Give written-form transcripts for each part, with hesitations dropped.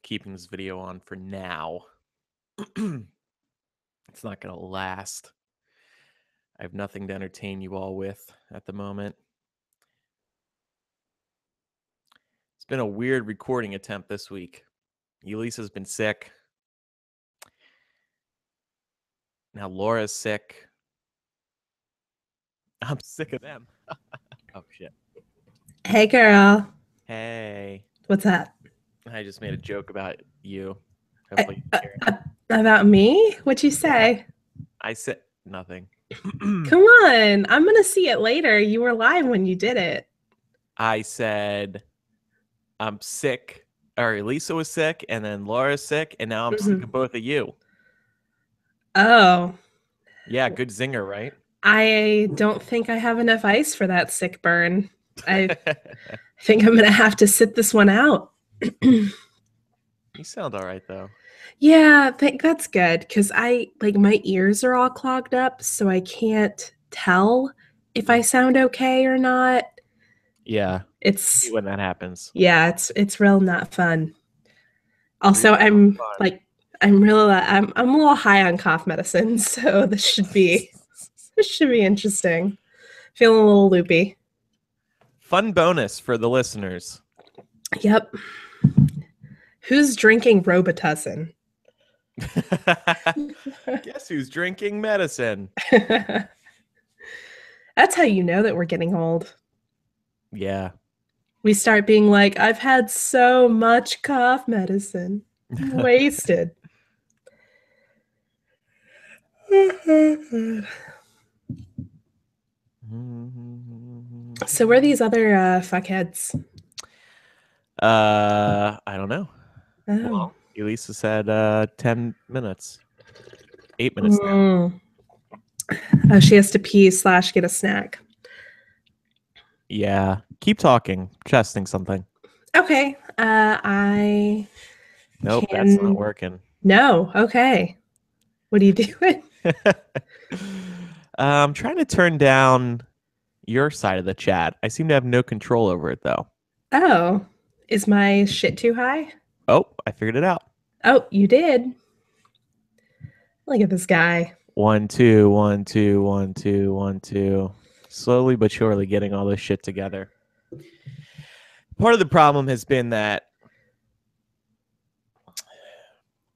Keeping this video on for now. It's not going to last. I have nothing to entertain you all with at the moment. It's been a weird recording attempt this week. Elisa's been sick. Now Laura's sick. I'm sick of them. Oh, shit. Hey, girl. Hey. What's up? I just made a joke about you. Hopefully you hear it. About me? What'd you say? I said nothing. Come on. I'm going to see it later. You were live when you did it. I said I'm sick, or Elisa was sick, and then Laura's sick, and now I'm sick of both of you. Oh. Yeah, good zinger, right? I don't think I have enough ice for that sick burn. I think I'm going to have to sit this one out. You sound all right, though. Yeah, that's good, because my ears are all clogged up, so I can't tell if I sound okay or not. Yeah, it's when that happens. Yeah, it's real not fun. Also, I'm a little high on cough medicine, so this should be interesting. Feeling a little loopy. Fun bonus for the listeners. Yep. Who's drinking Robitussin? Guess who's drinking medicine? That's how you know that we're getting old. Yeah. We start being like, I've had so much cough medicine. Wasted. So where are these other fuckheads? I don't know. Oh. Well, Elisa said 10 minutes. 8 minutes now. Oh, she has to pee / get a snack. Yeah. Keep talking. Testing something. Okay. Nope, that's not working. No. Okay. What are you doing? I'm trying to turn down your side of the chat. I seem to have no control over it, though. Oh. Is my shit too high? Oh, I figured it out. Oh, you did? Look at this guy. 1 2 1 2 1 2 1 2. Slowly but surely getting all this shit together. Part of the problem has been that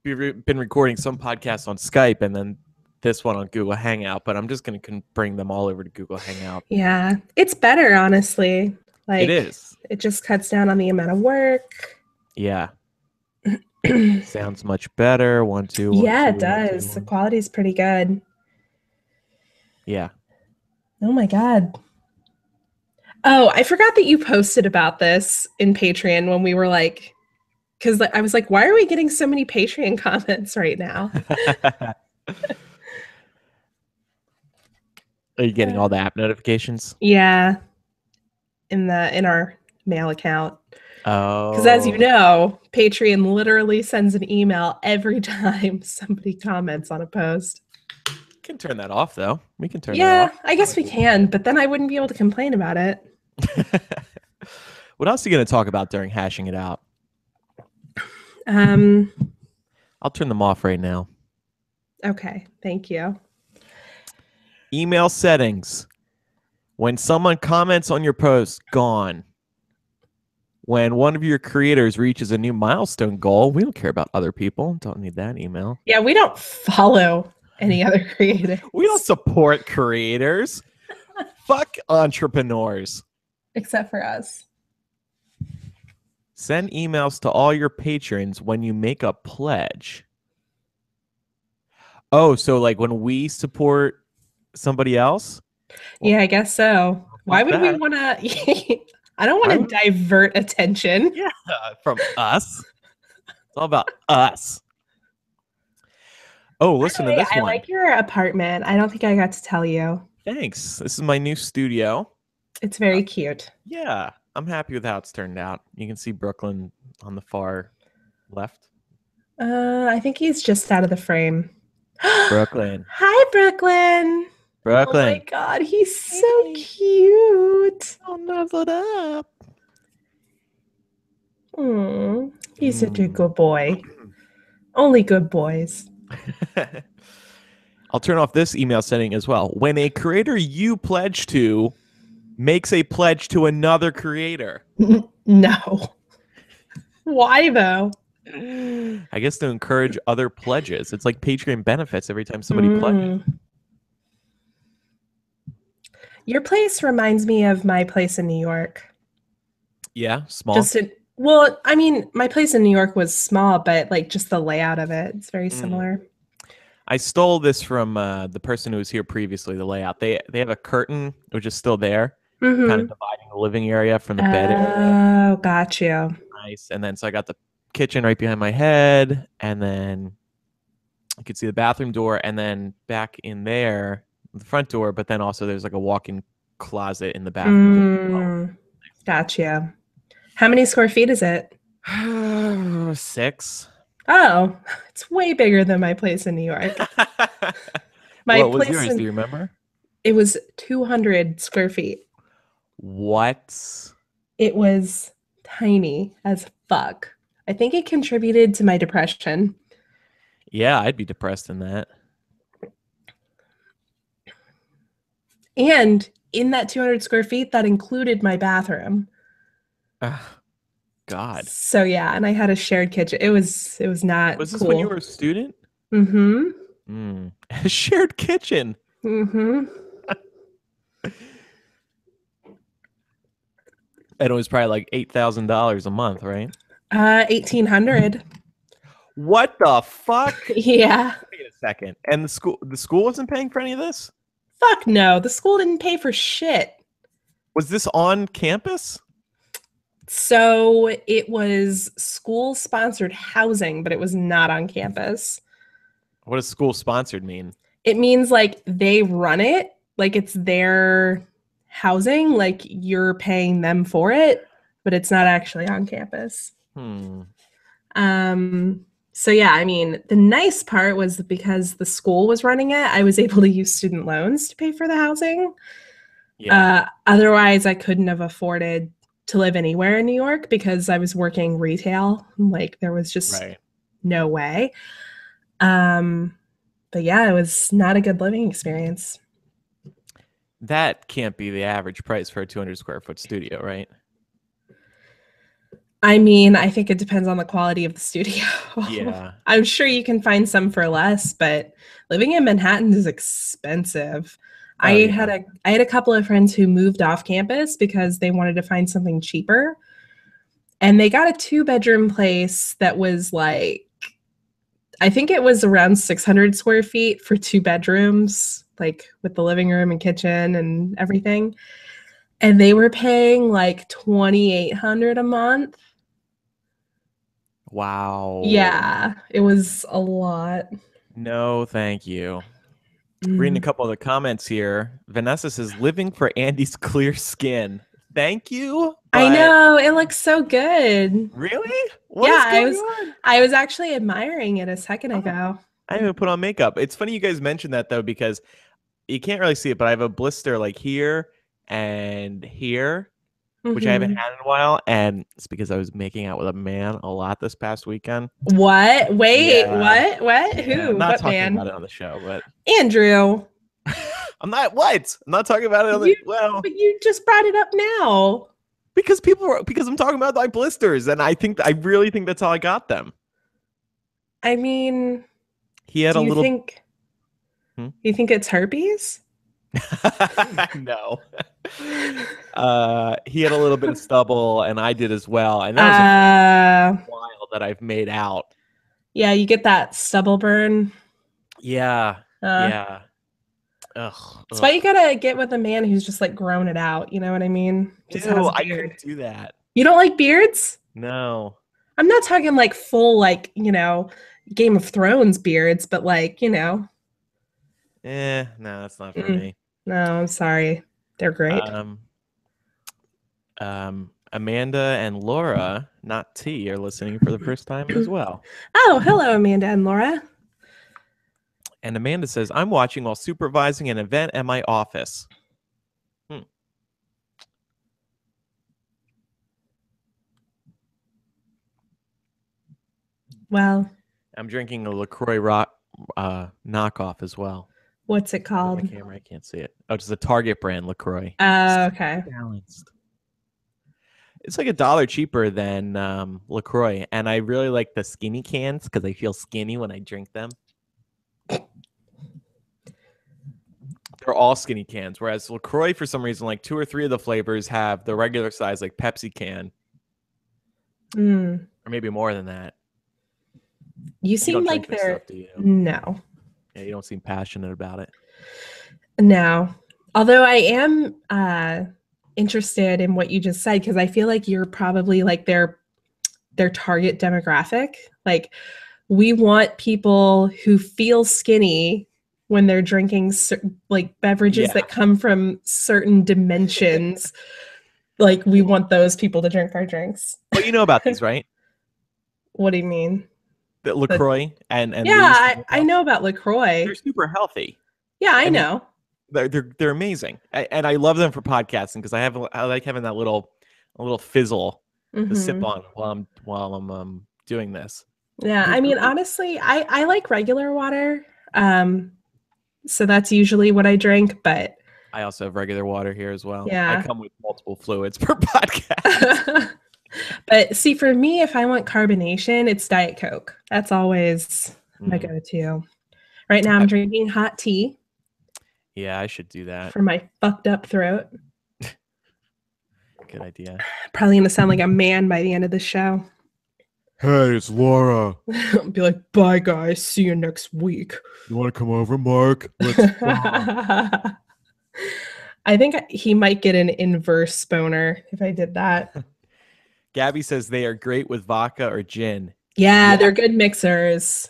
we've been recording some podcasts on Skype and then this one on Google Hangout, but I'm just going to bring them all over to Google Hangout. Yeah, it's better, honestly. It is. It just cuts down on the amount of work. Yeah. Sounds much better. 1 2 1 Yeah, 2, it does. 1, 2, 1. The quality's pretty good. Yeah. Oh my God. Oh, I forgot that you posted about this in Patreon when we were like, because I was like, why are we getting so many Patreon comments right now? Are you getting all the app notifications? Yeah. In our mail account. Oh. Because as you know, Patreon literally sends an email every time somebody comments on a post. We can turn that off, though. We can turn that off. Yeah, I guess we can, but then I wouldn't be able to complain about it. What else are you going to talk about during hashing it out? I'll turn them off right now. Okay, thank you. Email settings. When someone comments on your post, gone. When one of your creators reaches a new milestone goal, we don't care about other people. Don't need that email. Yeah, we don't follow any other creators. We don't support creators. Fuck entrepreneurs. Except for us. Send emails to all your patrons when you make a pledge. Oh, so like when we support somebody else, Well, Yeah, I guess so. Why fuck would we that. want to? I don't Why want would to divert attention. yeah, from us. It's all about us. Oh, By the listen to way, this I one. like your apartment. I don't think I got to tell you. Thanks. This is my new studio. It's Uh, very cute. yeah, I'm happy with how it's turned out. You can see Brooklyn on the far left. I think he's just out of the frame. Brooklyn. Hi, Brooklyn. Oh my Brooklyn. God, he's so Hey, cute. I'll nuzzle up. He's such a Mm. good boy. Only good boys. I'll turn off this email setting as well. When a creator you pledge to makes a pledge to another creator. No. Why though? I guess to encourage other pledges. It's like Patreon benefits every time somebody pledges. Mm. Your place reminds me of my place in New York. Yeah, small. Just well, I mean, my place in New York was small, but like just the layout of it, it's very Mm. similar. I stole this from the person who was here previously. The layout they have a curtain which is still there, kind of Mm-hmm. dividing the living area from the bed area. Oh, got you. Nice. And then so I got the kitchen right behind my head, and then you could see the bathroom door, and then back in there, the front door. But then also there's like a walk-in closet in the bathroom. Got you. How many square feet is it? 6. Oh, it's way bigger than my place in New York. My What was place yours? Do in you remember? it was 200 square feet. What? It was tiny as fuck. I think it contributed to my depression. Yeah, I'd be depressed in that. And in that 200 square feet, that included my bathroom. Ugh, God. So yeah, and I had a shared kitchen. It was not Was this when you cool. were a student? Mm-hmm. A shared kitchen. Mm-hmm. And it was probably like $8,000 a month, right? 1800. What the fuck? Yeah. Wait a second. And the school wasn't paying for any of this? Fuck no. The school didn't pay for shit. Was this on campus? So it was school sponsored housing, but it was not on campus. What does school sponsored mean? It means like they run it, like it's their housing, like you're paying them for it, but it's not actually on campus. Hmm. So yeah, I mean, the nice part was that because the school was running it, I was able to use student loans to pay for the housing. Yeah. Otherwise, I couldn't have afforded to live anywhere in New York because I was working retail. Like there was just Right. no way. But yeah, it was not a good living experience. That can't be the average price for a 200 square foot studio, right? I mean, I think it depends on the quality of the studio. Yeah. I'm sure you can find some for less, but living in Manhattan is expensive. Oh, yeah. I had a couple of friends who moved off campus because they wanted to find something cheaper. And they got a 2-bedroom place that was like I think it was around 600 square feet for 2 bedrooms, like with the living room and kitchen and everything. And they were paying like 2,800 a month. Wow. Yeah, it was a lot. No, thank you. Reading a couple of the comments here. Vanessa says, living for Andy's clear skin. Thank you. I But know, it looks so good. really? What Yeah, is going on? I was actually admiring it a second Oh, ago. I haven't put on makeup. It's funny you guys mentioned that though, because you can't really see it, but I have a blister like here and here, which I haven't Mhm. had in a while. And it's because I was making out with a man a lot this past weekend. What? Wait, Yeah. what? What? Yeah. I'm Who? not What talking about man? it on the show, but Andrew. I'm not what? I'm not talking about it on You the well, but you just brought it up now. because because I'm talking about my blisters, and I really think that's how I got them. I mean, He had do a you little think you think it's herpes? no. He had a little bit of stubble, and I did as well. And that was a while that I've made out. Yeah, you get that stubble burn. Yeah. Uh, Yeah. Ugh. That's why you gotta get with a man who's just like grown it out. You know what I mean? Just has Ew, a I beard. couldn't do that. You don't like beards? No. I'm not talking like full, like, Game of Thrones beards, but like, No, that's not for me. No, I'm sorry. They're great. Um, Amanda and Laura, not T, are listening for the first time as well. Oh, hello, Amanda and Laura. And Amanda says, I'm watching while supervising an event at my office. Well, I'm drinking a LaCroix rock knockoff as well. what's it called? On the camera, I can't see it. Oh, it's a Target brand LaCroix. Okay. Balanced. It's like $1 cheaper than LaCroix, and I really like the skinny cans because I feel skinny when I drink them. They're all skinny cans, whereas LaCroix, for some reason, like 2 or 3 of the flavors have the regular size, like Pepsi can, or maybe more than that. You seem like they're no. Yeah, you don't seem passionate about it. No, although I am interested in what you just said because I feel like you're probably like their target demographic. Like, we want people who feel skinny when they're drinking like beverages that come from certain dimensions. Like, we want those people to drink our drinks. Well, you know about these, right? What do you mean? The LaCroix and yeah, I know about LaCroix. They're super healthy. Yeah, I know. They're amazing, and I love them for podcasting because I like having that little fizzle to sip on while I'm doing this. Yeah, I mean, honestly, I like regular water, so that's usually what I drink. But I also have regular water here as well. Yeah, I come with multiple fluids per podcast. But see, for me, if I want carbonation, it's Diet Coke. That's always my go-to. Right now, I'm drinking hot tea. Yeah, I should do that for my fucked up throat. Good idea. Probably gonna sound like a man by the end of the show. Hey, it's Laura. I'll be like, bye guys, see you next week. You want to come over, Mark? Let's I think he might get an inverse boner if I did that. Gabby says they are great with vodka or gin. Yeah, they're good mixers.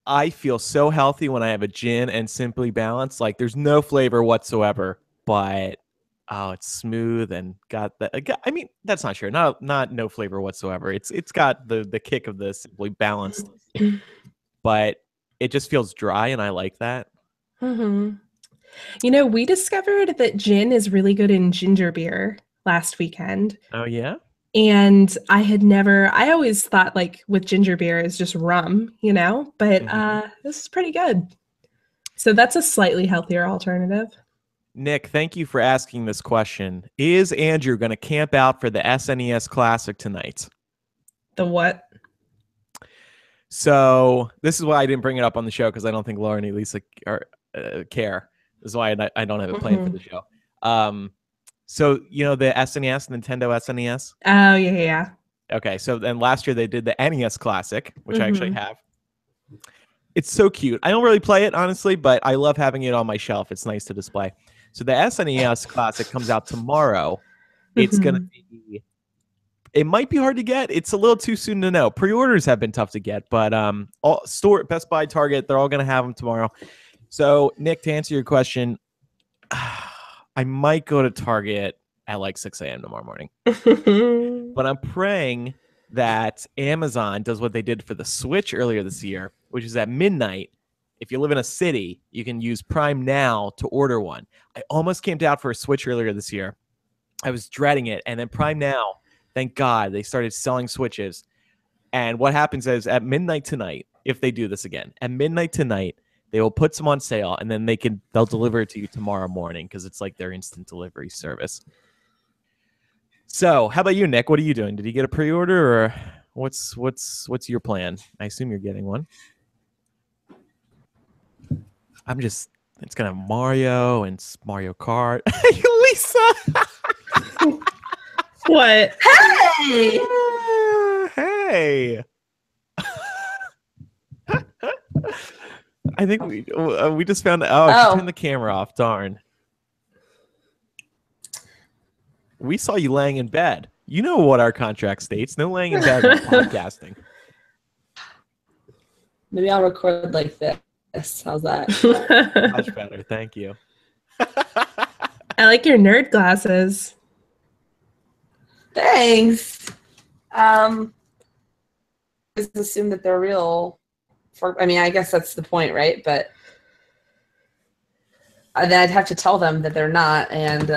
I feel so healthy when I have a gin and Simply Balanced. Like, there's no flavor whatsoever, but it's smooth and got the. I mean, that's not true. Not no flavor whatsoever. It's got the kick of the Simply Balanced, but it just feels dry, and I like that. Mm-hmm. You know, we discovered that gin is really good in ginger beer last weekend. Oh yeah. And I always thought like with ginger beer is just rum, but this is pretty good. So that's a slightly healthier alternative. Nick, thank you for asking this question. Is Andrew going to camp out for the SNES Classic tonight? The what? So this is why I didn't bring it up on the show because I don't think Lauren and Lisa care. This is why I don't have it planned for the show. So, the SNES, Nintendo SNES? Oh, yeah. Okay, so then last year they did the NES Classic, which I actually have. It's so cute. I don't really play it, honestly, but I love having it on my shelf. It's nice to display. So the SNES Classic comes out tomorrow. It's going to be... It might be hard to get. It's a little too soon to know. Pre-orders have been tough to get, but Best Buy, Target, they're all going to have them tomorrow. So, Nick, to answer your question... I might go to Target at like 6 a.m. tomorrow morning. But I'm praying that Amazon does what they did for the Switch earlier this year, which is at midnight. If you live in a city, you can use Prime Now to order one. I almost camped out for a Switch earlier this year. I was dreading it. And then Prime Now, thank God, they started selling Switches. And what happens is at midnight tonight, if they do this again, at midnight tonight, they will put some on sale, and then they'll deliver it to you tomorrow morning because it's like their instant delivery service. So, how about you, Nick? What are you doing? Did you get a pre-order, or what's your plan? I assume you're getting one. It's gonna have Mario and Mario Kart. Lisa. What? Hey. Hey. I think we just found out. She turned the camera off. Darn. We saw you laying in bed. You know what our contract states. No laying in bed while podcasting. Maybe I'll record like this. How's that? Much better. Thank you. I like your nerd glasses. Thanks. Just assume that they're real. I mean, I guess that's the point, right? But then I'd have to tell them that they're not, and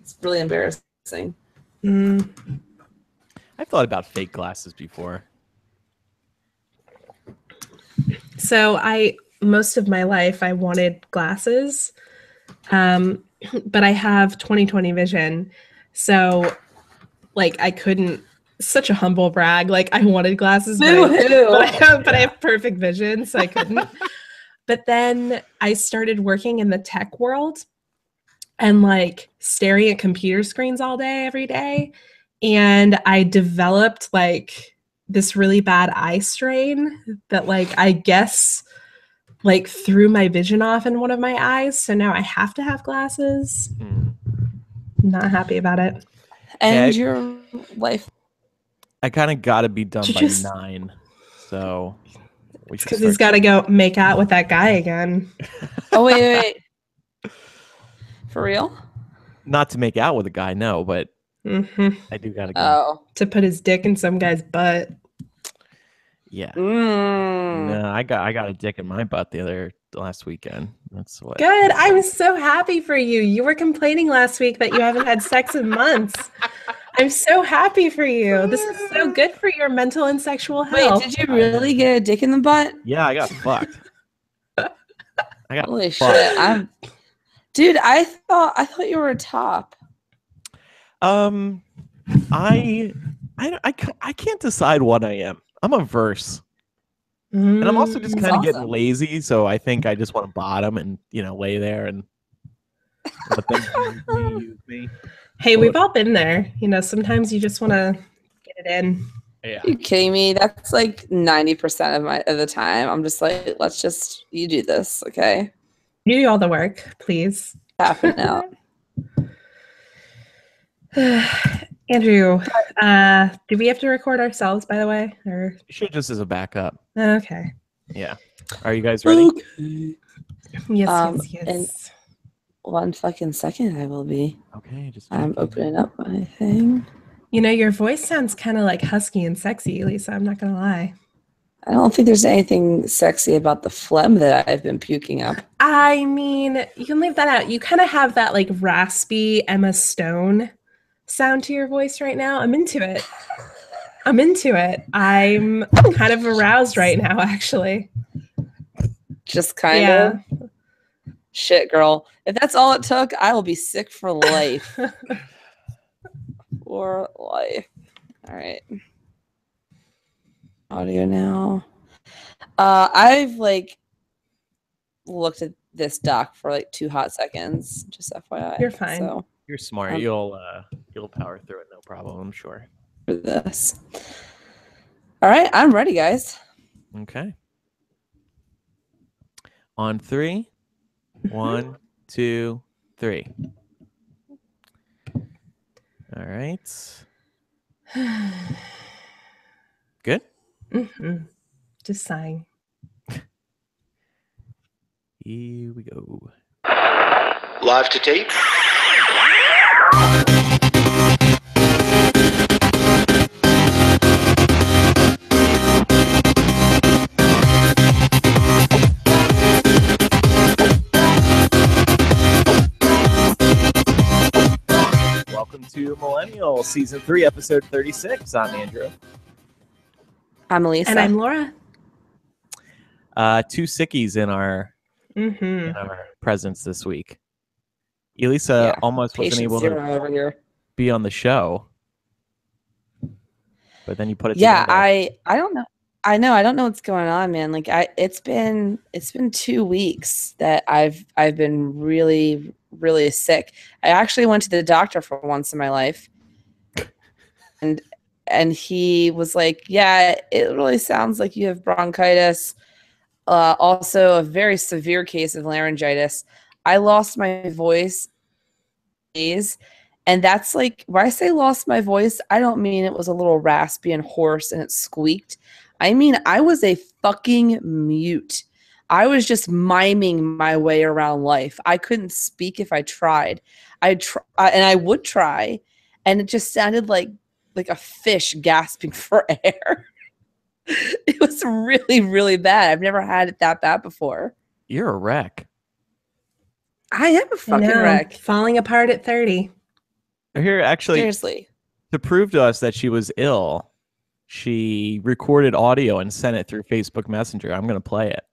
it's really embarrassing. I've thought about fake glasses before. So most of my life I wanted glasses, but I have 20/20 vision, so like I couldn't. Such a humble brag. Like I wanted glasses, but I have perfect vision, so I couldn't. But then I started working in the tech world and like staring at computer screens all day, every day. And I developed like this really bad eye strain that like, I guess like threw my vision off in one of my eyes. So now I have to have glasses. Not happy about it. And your wife. I kind of got to be done by 9. So because he's got to go make out with that guy again. Oh, wait. For real? Not to make out with a guy, no, but I do got to go. Oh. To put his dick in some guy's butt. Yeah. No, I got a dick in my butt last weekend. That's what. Good. I'm so happy for you. You were complaining last week that you haven't had sex in months. I'm so happy for you. This is so good for your mental and sexual health. Wait, did you really get a dick in the butt? Yeah, I got fucked. Holy shit! Dude, I thought you were a top. I can't decide what I am. I'm a verse. And I'm also just kind of getting lazy, so I think I just want to bottom and lay there and let them use me. Hey, we've all been there. Sometimes you just want to get it in. Yeah. Are you kidding me? That's like 90% of the time. I'm just like, you do this, okay? You do all the work, please. Happen out. Andrew, do we have to record ourselves, by the way? Or you should just as a backup. Okay. Yeah. Are you guys ready? Okay. Yes. In 1 fucking second, I will be. Okay. I'm opening up my thing. Your voice sounds kind of like husky and sexy, Lisa. I'm not going to lie. I don't think there's anything sexy about the phlegm that I've been puking up. I mean, you can leave that out. You kind of have that like raspy Emma Stone sound to your voice right now. I'm into it. I'm kind of aroused right now, actually. Just kind of? Shit, girl. If that's all it took, I will be sick for life. For life. All right. Audio now. I've looked at this doc for 2 hot seconds. Just FYI. You're fine. So, you're smart. You'll power through it, no problem. I'm sure. For this. All right, I'm ready, guys. Okay. On 3. 1, 2, 3. All right. Good? Just sighing. Here we go. Live to tape. Welcome to Millennial Season 3, Episode 36. I'm Andrew. I'm Elisa. And I'm Laura. 2 sickies in our presence this week. Elisa almost wasn't able to be on the show, but then you put it together. I don't know. I don't know what's going on, man. It's been 2 weeks that I've been really, really sick. I actually went to the doctor for once in my life, and he was like, "Yeah, it really sounds like you have bronchitis. also a very severe case of laryngitis. I lost my voice days. And that's like, when I say lost my voice, I don't mean it was a little raspy and hoarse and it squeaked. I mean, I was a fucking mute. I was just miming my way around life. I couldn't speak if I tried. And I would try, and it just sounded like a fish gasping for air. It was really, really bad. I've never had it that bad before. You're a wreck. I am a fucking wreck. Falling apart at 30. Here, actually, Seriously. to prove to us that she was ill, she recorded audio and sent it through Facebook Messenger. I'm going to play it.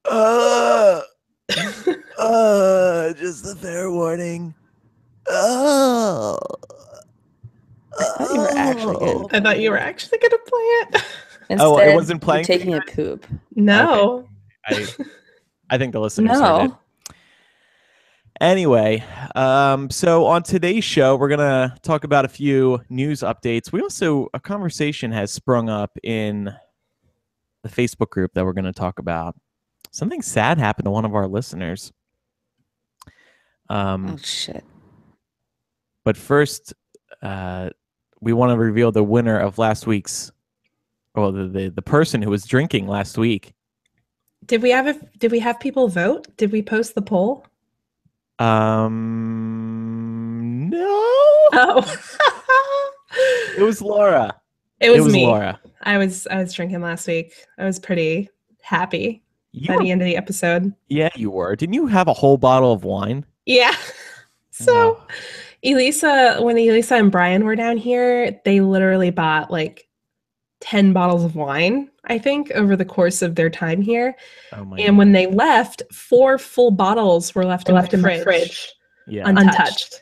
Oh, God. Just a fair warning. I thought you were actually good. I thought you were actually going to play it. Instead, it wasn't playing? you're taking a poop. No. Okay. I think the listeners heard it. No. Anyway, so on today's show, we're going to talk about a few news updates. A conversation has sprung up in the Facebook group that we're going to talk about. Something sad happened to one of our listeners. Oh, shit. But first, we want to reveal the winner of last week's, the person who was drinking last week. Did we have people vote? Did we post the poll? No. Oh. It was Laura. It was me. Laura. I was drinking last week. I was pretty happy You by the end of the episode. Yeah, you were. Didn't you have a whole bottle of wine? Yeah. So when Elisa and Brian were down here, they literally bought like 10 bottles of wine, I think, over the course of their time here. Oh my And when they left, 4 full bottles were left in the fridge Yeah. untouched.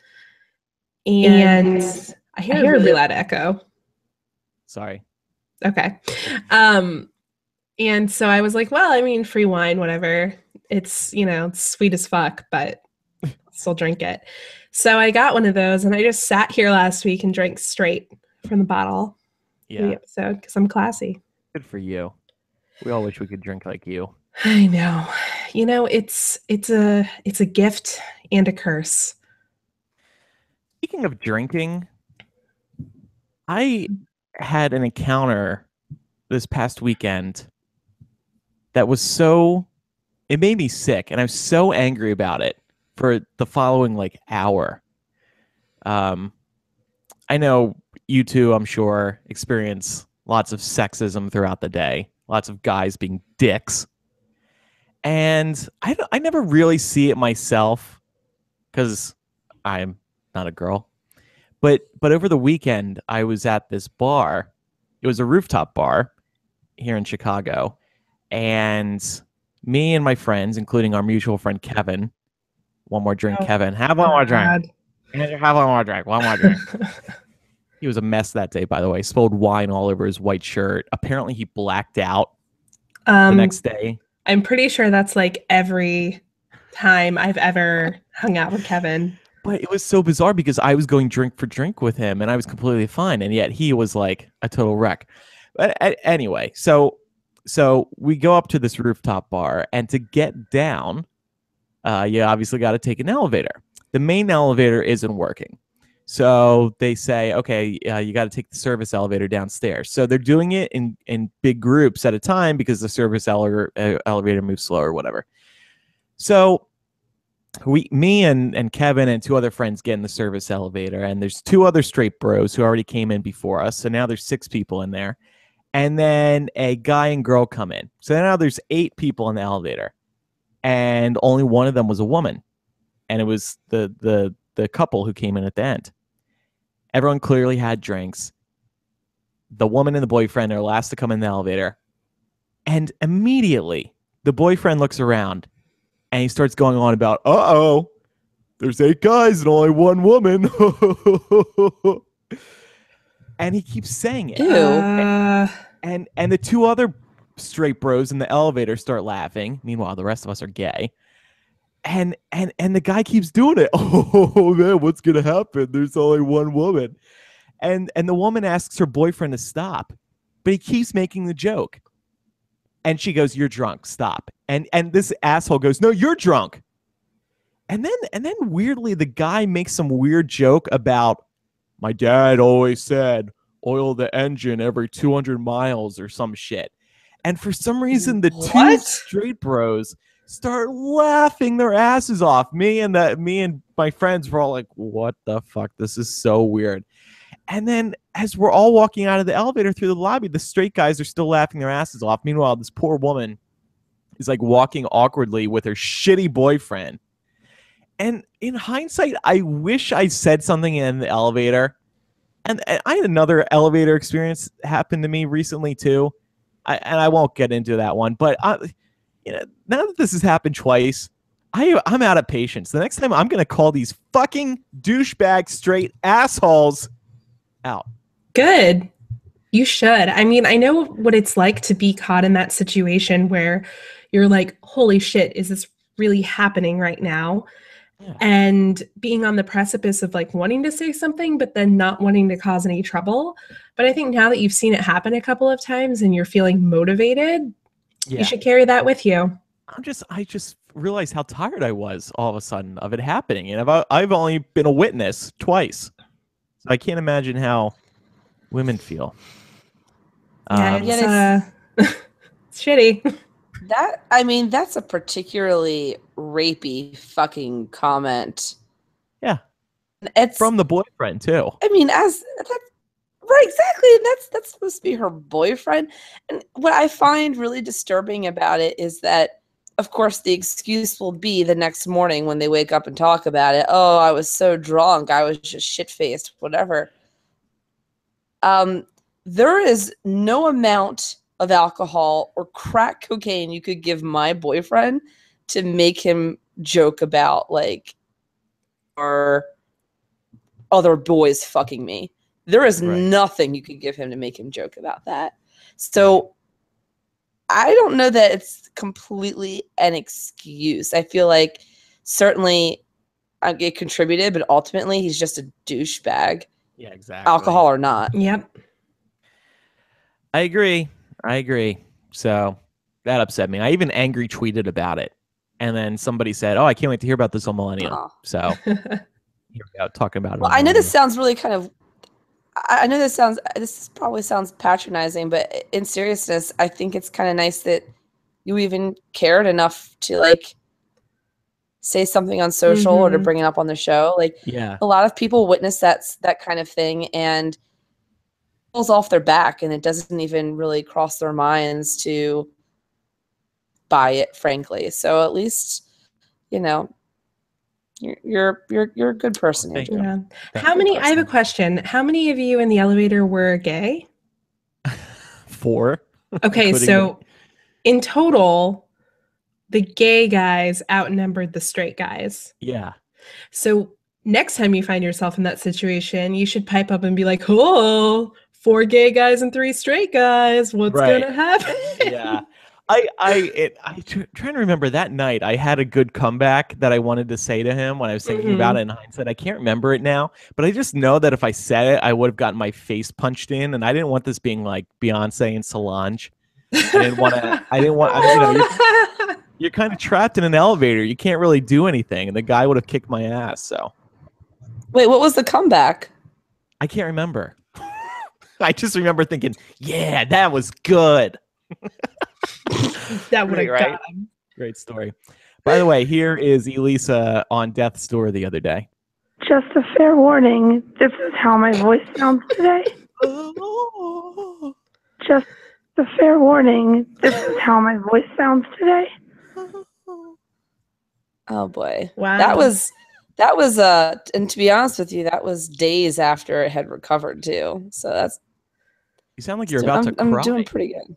And I hear a really loud echo. Sorry. Okay. And so I was like, well, I mean, free wine, whatever. It's, it's sweet as fuck, but still drink it. So I got one of those and I just sat here last week and drank straight from the bottle for the episode because I'm classy. Good for you. We all wish we could drink like you. I know. It's a gift and a curse. Speaking of drinking, I had an encounter this past weekend that was it made me sick, and I was so angry about it for the following hour. I know you two, I'm sure, experience lots of sexism throughout the day, lots of guys being dicks. And I never really see it myself because I'm not a girl. But over the weekend, I was at this bar. It was a rooftop bar here in Chicago. And me and my friends, including our mutual friend Kevin, one more drink, Kevin. Have one more drink. Have one more drink. One more drink. He was a mess that day, by the way. Spilled wine all over his white shirt. Apparently, he blacked out the next day. I'm pretty sure that's like every time I've ever hung out with Kevin. But it was so bizarre because I was going drink for drink with him and I was completely fine. And yet he was like a total wreck. But anyway, so we go up to this rooftop bar, and to get down, you obviously got to take an elevator. The main elevator isn't working. So they say, okay, you got to take the service elevator downstairs. So they're doing it in big groups at a time because the service elevator moves slow or whatever. So me and Kevin and 2 other friends get in the service elevator, and there's 2 other straight bros who already came in before us. So now there's 6 people in there. And then a guy and girl come in. So now there's 8 people in the elevator. And only one of them was a woman. And it was the couple who came in at the end. Everyone clearly had drinks. The woman and the boyfriend are last to come in the elevator. And immediately, the boyfriend looks around and he starts going on about, there's 8 guys and only 1 woman. And he keeps saying it. And the 2 other straight bros in the elevator start laughing. Meanwhile, the rest of us are gay. And the guy keeps doing it. Oh man, what's gonna happen? There's only 1 woman. And the woman asks her boyfriend to stop, but he keeps making the joke. And she goes, "You're drunk. Stop." And this asshole goes, "No, you're drunk." And then weirdly, the guy makes some weird joke about, "My dad always said, oil the engine every 200 miles," or some shit. And for some reason, the two What? straight bros start laughing their asses off. Me and my friends were all like, "What the fuck? This is so weird." And then as we're all walking out of the elevator through the lobby, the straight guys are still laughing their asses off. Meanwhile, this poor woman is like walking awkwardly with her shitty boyfriend. And in hindsight, I wish I said something in the elevator. And I had another elevator experience happen to me recently too. I won't get into that one, but now that this has happened twice, I'm out of patience. The next time I'm going to call these fucking douchebag straight assholes out. Good. You should. I mean, I know what it's like to be caught in that situation where you're like, holy shit, is this really happening right now? Yeah. And being on the precipice of like wanting to say something, but then not wanting to cause any trouble. But I think now that you've seen it happen a couple of times and you're feeling motivated, you should carry that with you. I just realized how tired I was all of a sudden of it happening. And I've only been a witness twice. So I can't imagine how women feel. Yeah, it's shitty. That's a particularly rapey fucking comment. Yeah. It's from the boyfriend too. I mean, right, exactly. That's supposed to be her boyfriend. And what I find really disturbing about it is that, of course, the excuse will be the next morning when they wake up and talk about it. "Oh, I was so drunk. I was just shit-faced," whatever. There is no amount of alcohol or crack cocaine you could give my boyfriend to make him joke about, like, or other boys fucking me. There is nothing you could give him to make him joke about that. So I don't know that it's completely an excuse. I feel like certainly it contributed, but ultimately he's just a douchebag. Yeah, exactly. Alcohol or not. Yep. I agree. So that upset me. I even angry tweeted about it. And then somebody said, "Oh, I can't wait to hear about this on Millennium." Oh. So here we go, talking about it. Well, I know this sounds really kind of, I know this probably sounds patronizing, but in seriousness, I think it's kind of nice that you even cared enough to like say something on social or to bring it up on the show. Like, yeah, a lot of people witness that kind of thing and pulls off their back, and it doesn't even really cross their minds to buy it, frankly. So at least, you know, you're a good person. Thank you. Yeah. I have a question. How many of you in the elevator were gay? 4. Okay, so in total, the gay guys outnumbered the straight guys. Yeah. So next time you find yourself in that situation, you should pipe up and be like, "Oh, 4 gay guys and 3 straight guys. What's gonna happen?" Yeah. I'm trying to remember that night. I had a good comeback that I wanted to say to him when I was thinking about it in hindsight. I can't remember it now, but I just know that if I said it, I would have gotten my face punched in, and I didn't want this being like Beyonce and Solange. You're kind of trapped in an elevator. You can't really do anything, and the guy would have kicked my ass. So, wait, what was the comeback? I can't remember. I just remember thinking, "Yeah, that was good." That would have got him. Great story. By the way, here is Elisa on Death's Door the other day. Just a fair warning, this is how my voice sounds today. Just a fair warning, this is how my voice sounds today. Oh boy. Wow. That was and to be honest with you, that was days after it had recovered too. So that's, you sound like you're about to cry. I'm doing pretty good.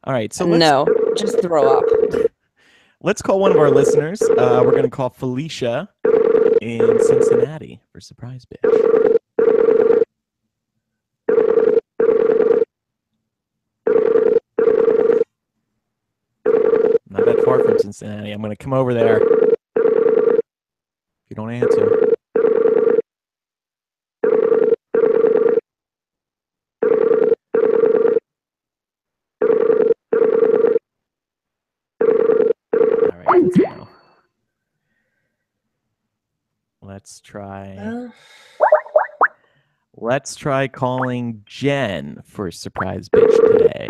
All right, so no, just throw up. Let's call one of our listeners. We're going to call Felicia in Cincinnati for Surprise Bitch. Not that far from Cincinnati. I'm going to come over there. If you don't answer. Let's try. Well, Let's try calling Jen for surprise bitch today.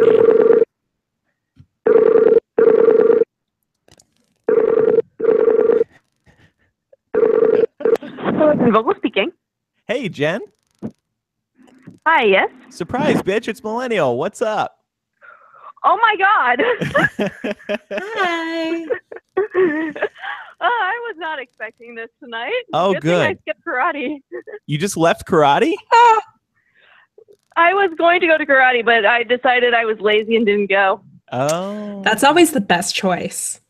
Vogel speaking. Hey, Jen. Hi, yes. Surprise bitch, it's Millennial. What's up? Oh my God. hi. I was not expecting this tonight. Oh, Thing good. I skipped karate. You just left karate? I was going to go to karate, but I decided I was lazy and didn't go. Oh. That's always the best choice.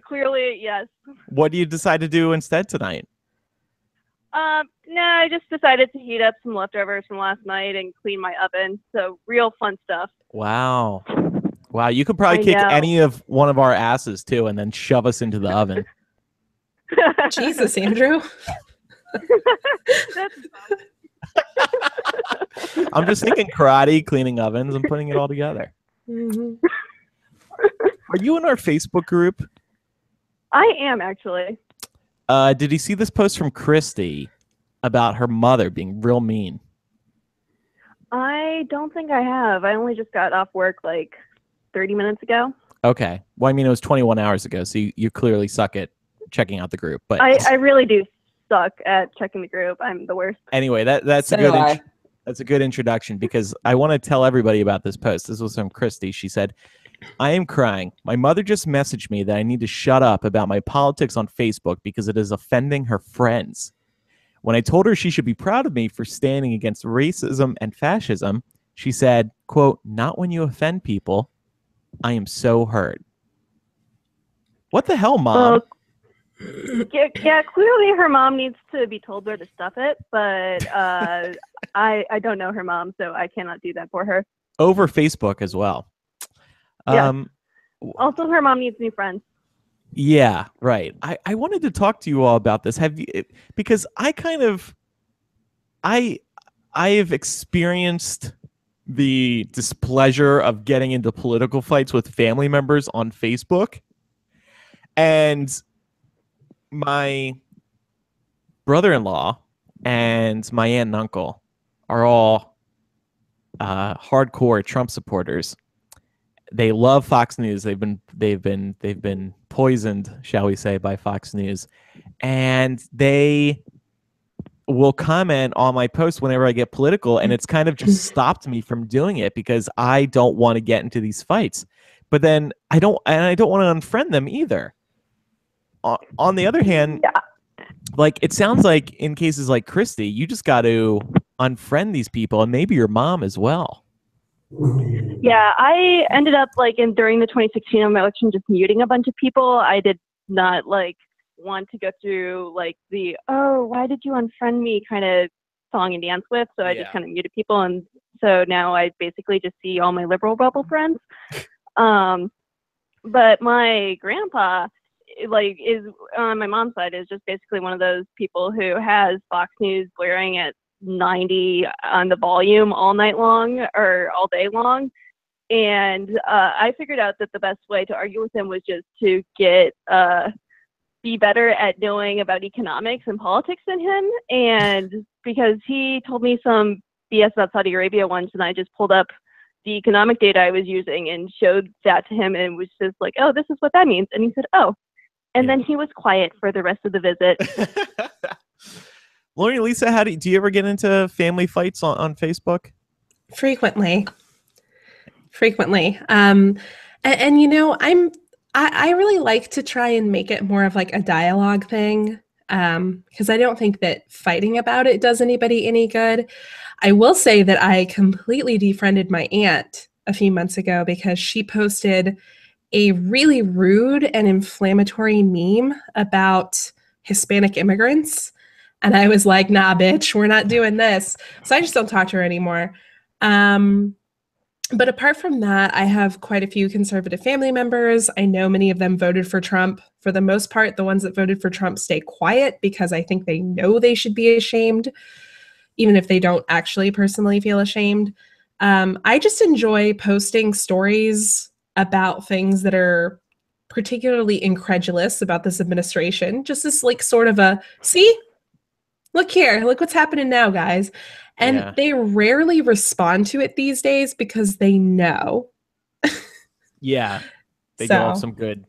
Clearly, yes. What do you decide to do instead tonight? No, I just decided to heat up some leftovers from last night and clean my oven. So real fun stuff. Wow. Wow, you could probably I kick know. any of one of our asses too and then shove us into the oven. Jesus, Andrew. That's I'm just thinking karate, cleaning ovens, and putting it all together. Mhm. Are you in our Facebook group? I am actually. Did you see this post from Christy about her mother being real mean? I don't think I have. I only just got off work like 30 minutes ago. Okay. Well, I mean, it was 21 hours ago, so you clearly suck at checking out the group. But I really do suck at checking the group. I'm the worst. anyway, that's So a good do I. that's a good introduction because I want to tell everybody about this post. This was from Christy. She said, "I am crying. My mother just messaged me that I need to shut up about my politics on Facebook because it is offending her friends. When I told her she should be proud of me for standing against racism and fascism, she said, quote, 'Not when you offend people. I am so hurt.'" What the hell, Mom? Well, yeah, clearly her mom needs to be told where to stuff it, but I don't know her mom, so I cannot do that for her. Over Facebook as well. Yeah. Also, her mom needs new friends. Yeah, right. I wanted to talk to you all about this. Have you, because I have experienced the displeasure of getting into political fights with family members on Facebook. And my brother-in-law and my aunt and uncle are all hardcore Trump supporters. They love Fox News. They've been poisoned, shall we say, by Fox News, and they will comment on my posts whenever I get political, and it's kind of just stopped me from doing it because I don't want to get into these fights. But then I don't want to unfriend them either. On the other hand, like it sounds like in cases like Christy, you just got to unfriend these people, and maybe your mom as well. Yeah, I ended up during the 2016 election just muting a bunch of people. I did not want to go through the why did you unfriend me kind of song and dance with. So I just kind of muted people, and so now I basically just see all my liberal rebel friends. But my grandpa is on my mom's side is just basically one of those people who has Fox News blaring at 90 on the volume all night long or all day long. And I figured out that the best way to argue with him was just to be better at knowing about economics and politics than him. And because he told me some BS about Saudi Arabia once, and I just pulled up the economic data I was using and showed that to him, and was just like, oh, this is what that means. And he said, oh. And then he was quiet for the rest of the visit. Laurie, Lisa, do you ever get into family fights on Facebook? Frequently. And you know, I really like to try and make it more of like a dialogue thing, because I don't think that fighting about it does anybody any good. I will say that I completely defriended my aunt a few months ago because she posted a really rude and inflammatory meme about Hispanic immigrants. And I was like, nah, bitch, we're not doing this. So I just don't talk to her anymore. But apart from that, I have quite a few conservative family members. I know many of them voted for Trump. For the most part, the ones that voted for Trump stay quiet because I think they know they should be ashamed, even if they don't actually personally feel ashamed. I just enjoy posting stories about things that are particularly incredulous about this administration. Just this like sort of a, see, look here, look what's happening now, guys. And Yeah. they rarely respond to it these days because they know. Yeah. They do have some good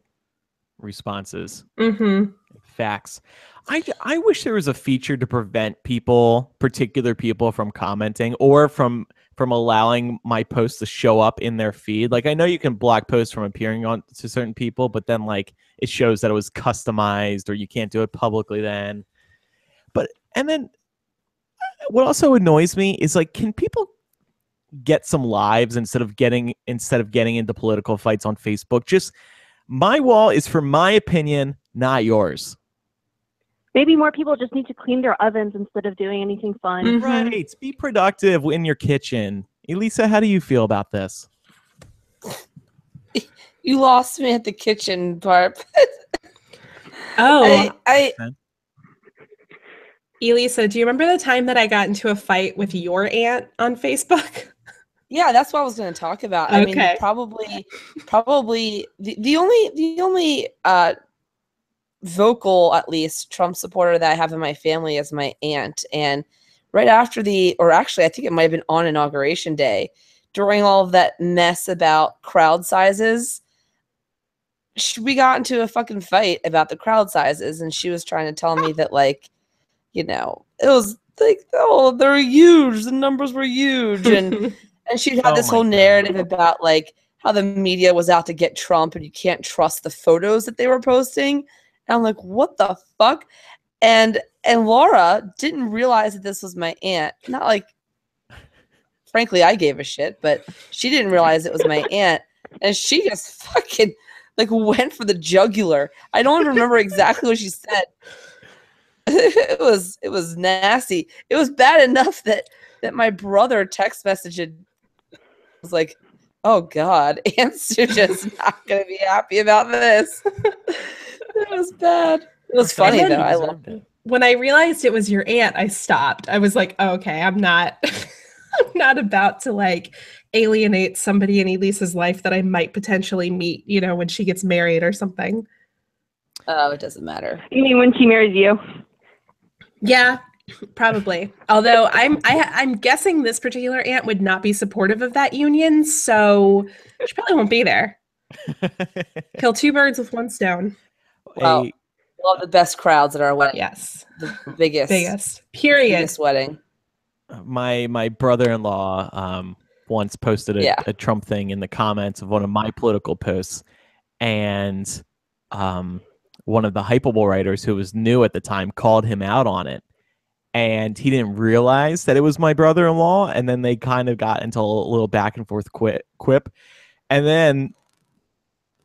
responses. Mm-hmm. Facts. I wish there was a feature to prevent particular people from commenting or from allowing my posts to show up in their feed. Like I know you can block posts from appearing on to certain people, but then like it shows that it was customized or you can't do it publicly then. And then what also annoys me is like, can people get some lives instead of getting into political fights on Facebook? Just my wall is for my opinion, not yours. Maybe more people just need to clean their ovens instead of doing anything fun. Mm-hmm. Right. Be productive in your kitchen. Elisa, how do you feel about this? You lost me at the kitchen part. Oh, I Elisa, do you remember the time that I got into a fight with your aunt on Facebook? yeah, that's what I was going to talk about. Okay. I mean, probably the only vocal, at least, Trump supporter that I have in my family is my aunt. And right after I think it might have been on Inauguration Day, during all of that mess about crowd sizes, we got into a fucking fight about the crowd sizes, and she was trying to tell me that, like, you know, it was like, oh, they're huge, the numbers were huge, and she had this whole narrative about like how the media was out to get Trump and you can't trust the photos that they were posting. And I'm like, what the fuck? And Laura didn't realize that this was my aunt. Not like, frankly, I gave a shit, but she didn't realize it was my aunt. And she just fucking like went for the jugular. I don't even remember exactly what she said. It was nasty. It was bad enough that my brother text messaged was like, oh God, Aunt's just not gonna be happy about this. It was bad. It was funny though. I loved it. When I realized it was your aunt, I stopped. I was like, oh, okay, I'm not I'm not about to like alienate somebody in Elisa's life that I might potentially meet, you know, when she gets married or something. Oh, it doesn't matter. You mean when she marries you? Yeah, probably. Although I'm guessing this particular aunt would not be supportive of that union, so she probably won't be there. Kill two birds with one stone. Well, love the best crowds at our wedding. Yes, the biggest. Period. Biggest wedding. My brother-in-law once posted a Trump thing in the comments of one of my political posts, and one of the Hypeable writers who was new at the time called him out on it, and he didn't realize that it was my brother-in-law, and then they kind of got into a little back and forth quip, and then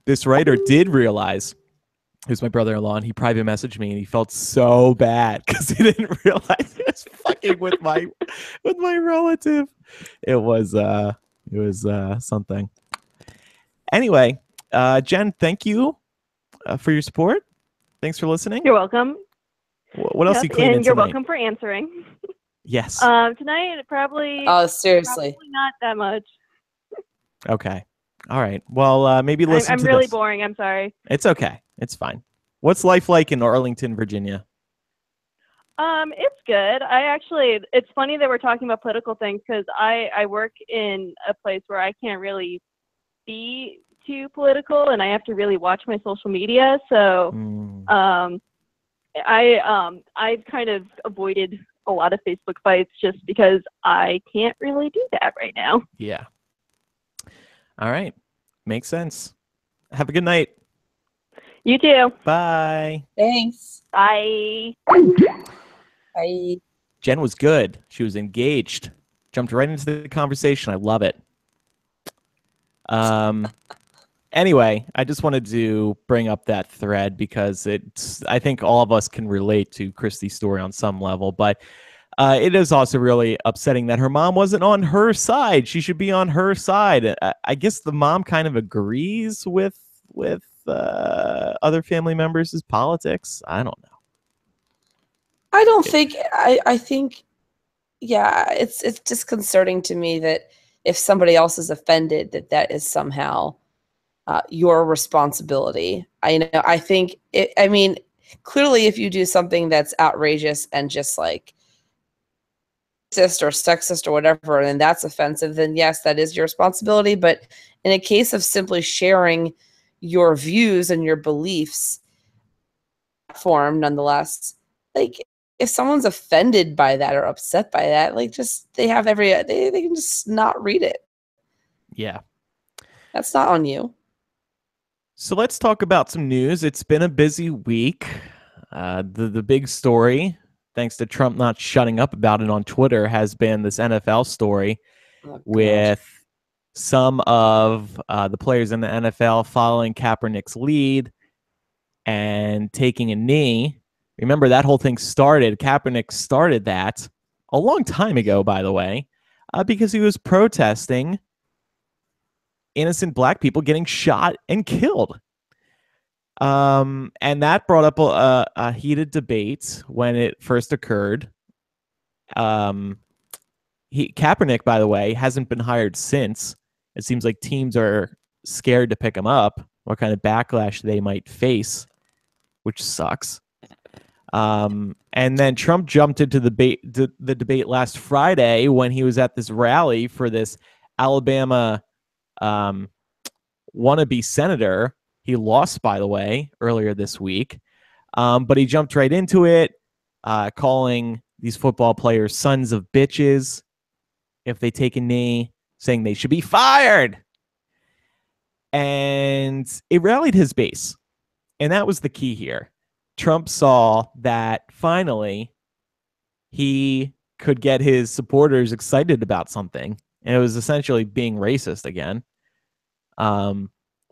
this writer did realize it was my brother-in-law, and he private messaged me, and he felt so bad because he didn't realize he was fucking with my relative. It was something. Anyway, Jen, thank you for your support. Thanks for listening. You're welcome. What else are you cleaning and you're tonight? welcome for answering. Yes. Tonight, probably. Oh, seriously. Probably not that much. Okay. All right. Well, maybe listen I'm to really this. boring. I'm sorry. It's okay. It's fine. What's life like in Arlington, Virginia? It's good. It's funny that we're talking about political things because I work in a place where I can't really be too political, and I have to really watch my social media. So, I've kind of avoided a lot of Facebook fights just because I can't really do that right now. Yeah. All right. Makes sense. Have a good night. You too. Bye. Thanks. Bye. Bye. Jen was good. She was engaged. Jumped right into the conversation. I love it. Anyway, I just wanted to bring up that thread because I think all of us can relate to Christy's story on some level, but it is also really upsetting that her mom wasn't on her side. She should be on her side. I guess the mom kind of agrees with other family members' politics. I don't know. I don't think. I think. Yeah, it's disconcerting to me that if somebody else is offended, that is somehow your responsibility. I think I mean, clearly if you do something that's outrageous and just like racist or sexist or whatever, and that's offensive, then yes, that is your responsibility. But in a case of simply sharing your views and your beliefs form, nonetheless, like if someone's offended by that or upset by that, like just they can just not read it. Yeah. That's not on you. So let's talk about some news. It's been a busy week. The big story, thanks to Trump not shutting up about it on Twitter, has been this NFL story with some of the players in the NFL following Kaepernick's lead and taking a knee. Remember, that whole thing started, Kaepernick started that a long time ago, by the way, because he was protesting innocent black people getting shot and killed. And that brought up a heated debate when it first occurred. Kaepernick, by the way, hasn't been hired since. It seems like teams are scared to pick him up, what kind of backlash they might face, which sucks. And then Trump jumped into the debate last Friday when he was at this rally for this Alabama wannabe senator. He lost, by the way, earlier this week. But he jumped right into it, calling these football players sons of bitches if they take a knee, saying they should be fired. And it rallied his base. And that was the key here. Trump saw that finally he could get his supporters excited about something. And it was essentially being racist again. And,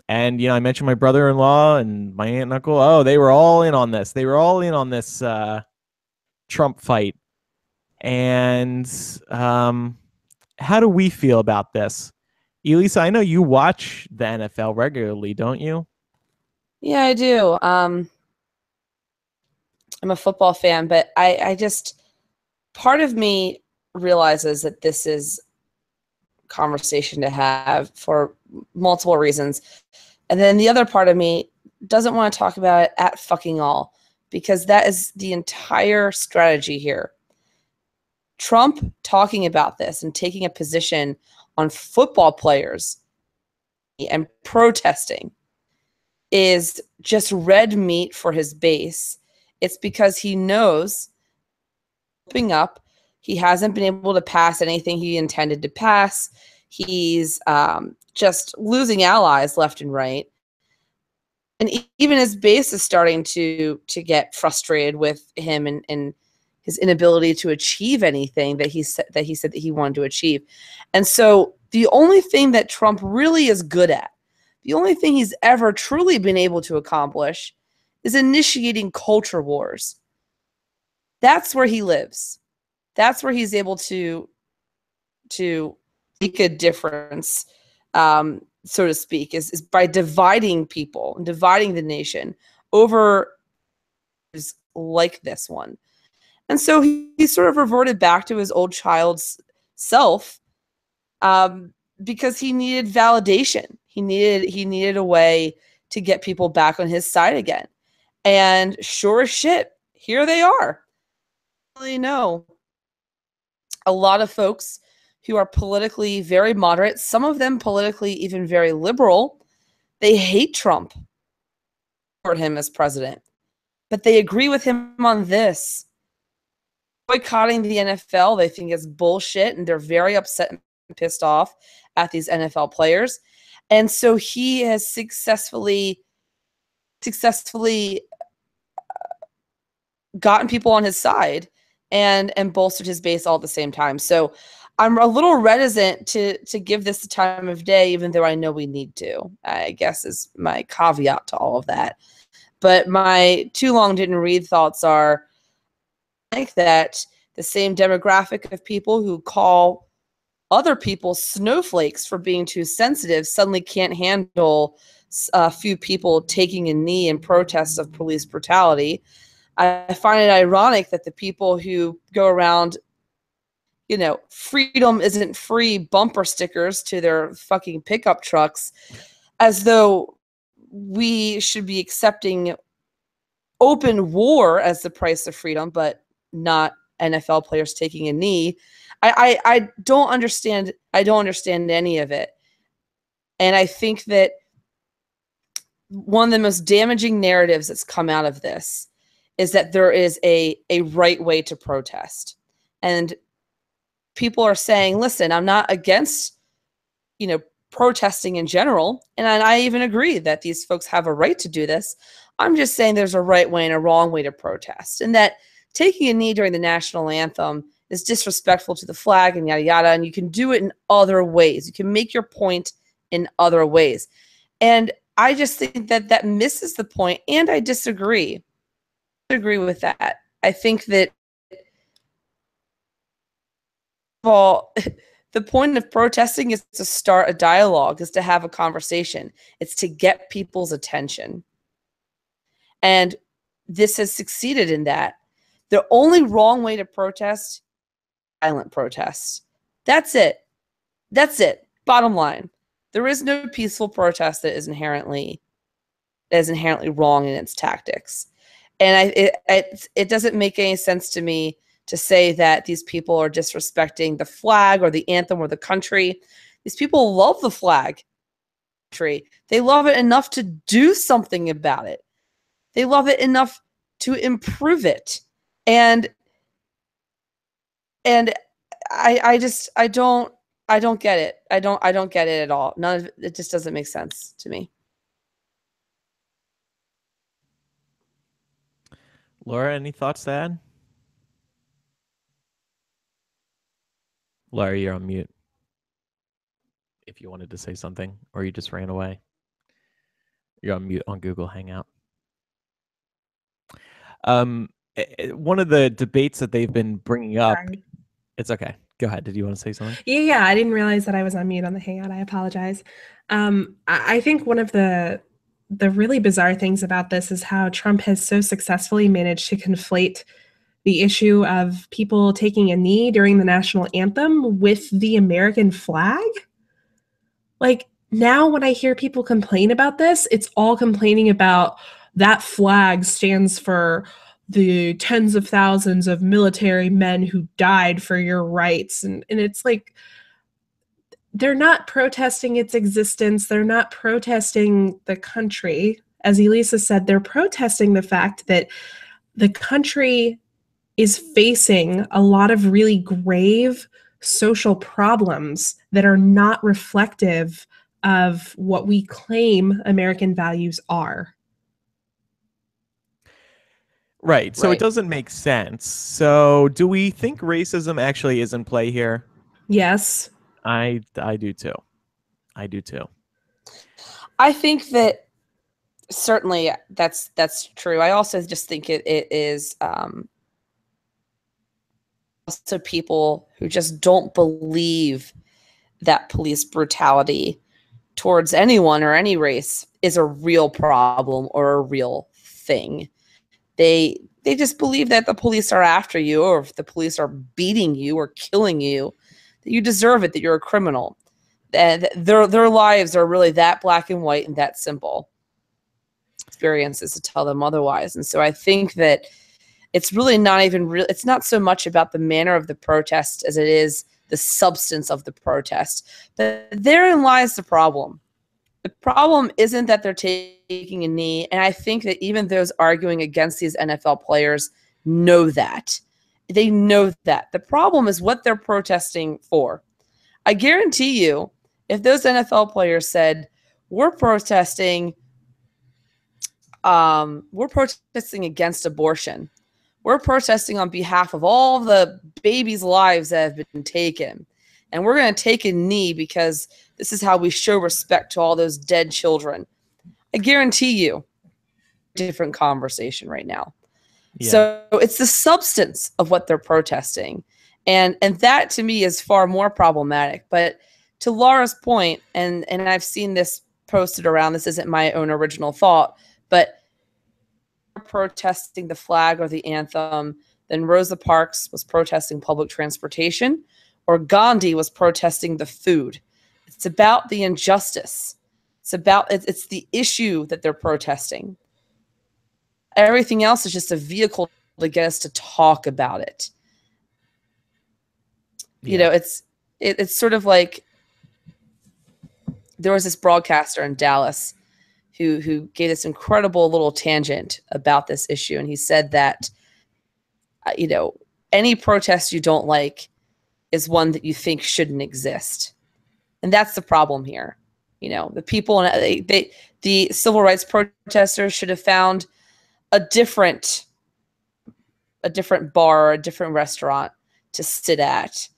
I mentioned my brother-in-law and my aunt and uncle. Oh, they were all in on this. They were all in on this Trump fight. And how do we feel about this? Elisa, I know you watch the NFL regularly, don't you? Yeah, I do. I'm a football fan, but I just, part of me realizes that this is conversation to have for multiple reasons. And then the other part of me doesn't want to talk about it at fucking all, because that is the entire strategy here. Trump talking about this and taking a position on football players and protesting is just red meat for his base. It's because he knows up, he hasn't been able to pass anything he intended to pass. He's just losing allies left and right. And even his base is starting to get frustrated with him and his inability to achieve anything that he said that he wanted to achieve. And so the only thing that Trump really is good at, the only thing he's ever truly been able to accomplish, is initiating culture wars. That's where he lives. That's where he's able to make a difference, so to speak, is by dividing people and dividing the nation over like this one. And so he sort of reverted back to his old child's self, because he needed validation. He needed a way to get people back on his side again. And sure as shit, here they are. I really know a lot of folks who are politically very moderate, some of them politically even very liberal, they hate Trump for him as president. But they agree with him on this. Boycotting the NFL, they think is bullshit, and they're very upset and pissed off at these NFL players. And so he has successfully gotten people on his side and bolstered his base all at the same time. So I'm a little reticent to give this the time of day, even though I know we need to, I guess, is my caveat to all of that. But my too long didn't read thoughts are like that the same demographic of people who call other people snowflakes for being too sensitive suddenly can't handle a few people taking a knee in protest of police brutality. I find it ironic that the people who go around, freedom isn't free bumper stickers to their fucking pickup trucks as though we should be accepting open war as the price of freedom, but not NFL players taking a knee. I don't understand. I don't understand any of it. And I think that one of the most damaging narratives that's come out of this is that there is a right way to protest. And people are saying, listen, I'm not against, protesting in general. And I even agree that these folks have a right to do this. I'm just saying there's a right way and a wrong way to protest. And that taking a knee during the national anthem is disrespectful to the flag and yada, yada. And you can do it in other ways. You can make your point in other ways. And I just think that misses the point. And I disagree. I agree with that. I think that, well, the point of protesting is to start a dialogue, is to have a conversation. It's to get people's attention. And this has succeeded in that. The only wrong way to protest, violent protest. That's it. That's it. Bottom line. There is no peaceful protest that is inherently wrong in its tactics. And it doesn't make any sense to me to say that these people are disrespecting the flag or the anthem or the country. These people love the flag. They love it enough to do something about it. They love it enough to improve it. And I don't get it. I don't get it at all. None of it just doesn't make sense to me. Laura, any thoughts to add? Laura, you're on mute. If you wanted to say something, or you just ran away. You're on mute on Google Hangout. One of the debates that they've been bringing up. Sorry. It's okay. Go ahead. Did you want to say something? Yeah, I didn't realize that I was on mute on the Hangout. I apologize. I think one of the really bizarre things about this is how Trump has so successfully managed to conflate the issue of people taking a knee during the national anthem with the American flag. Like, now when I hear people complain about this, it's all complaining about that flag stands for the tens of thousands of military men who died for your rights. And it's like, they're not protesting its existence. They're not protesting the country. As Elisa said, they're protesting the fact that the country is facing a lot of really grave social problems that are not reflective of what we claim American values are. Right. So it doesn't make sense. So do we think racism actually is in play here? Yes. I do too. I do too. I think that certainly that's true. I also just think it is also people who just don't believe that police brutality towards anyone or any race is a real problem or a real thing. They just believe that the police are after you, or if the police are beating you or killing you, that you deserve it, that you're a criminal. And their lives are really that black and white and that simple. Experiences to tell them otherwise. And so I think that it's really not even real. It's not so much about the manner of the protest as it is the substance of the protest. But therein lies the problem. The problem isn't that they're taking a knee. And I think that even those arguing against these NFL players know that. They know that. The problem is what they're protesting for. I guarantee you, if those NFL players said, we're protesting against abortion. We're protesting on behalf of all the babies' lives that have been taken. And we're going to take a knee because this is how we show respect to all those dead children. I guarantee you, different conversation right now. Yeah. So it's the substance of what they're protesting. And that to me is far more problematic. But to Laura's point, and I've seen this posted around, this isn't my own original thought, but protesting the flag or the anthem, then Rosa Parks was protesting public transportation, or Gandhi was protesting the food. It's about the injustice. It's the issue that they're protesting. Everything else is just a vehicle to get us to talk about it. You know, it's sort of like there was this broadcaster in Dallas who gave this incredible little tangent about this issue, and he said that any protest you don't like is one that you think shouldn't exist, and that's the problem here. The people the civil rights protesters should have found a different bar or a different restaurant to sit at.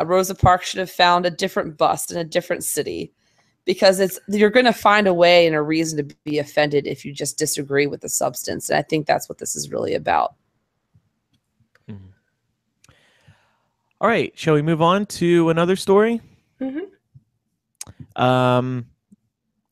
Rosa Parks should have found a different bus in a different city, because you're going to find a way and a reason to be offended if you just disagree with the substance. And I think that's what this is really about. Mm-hmm. All right. Shall we move on to another story? Mm-hmm.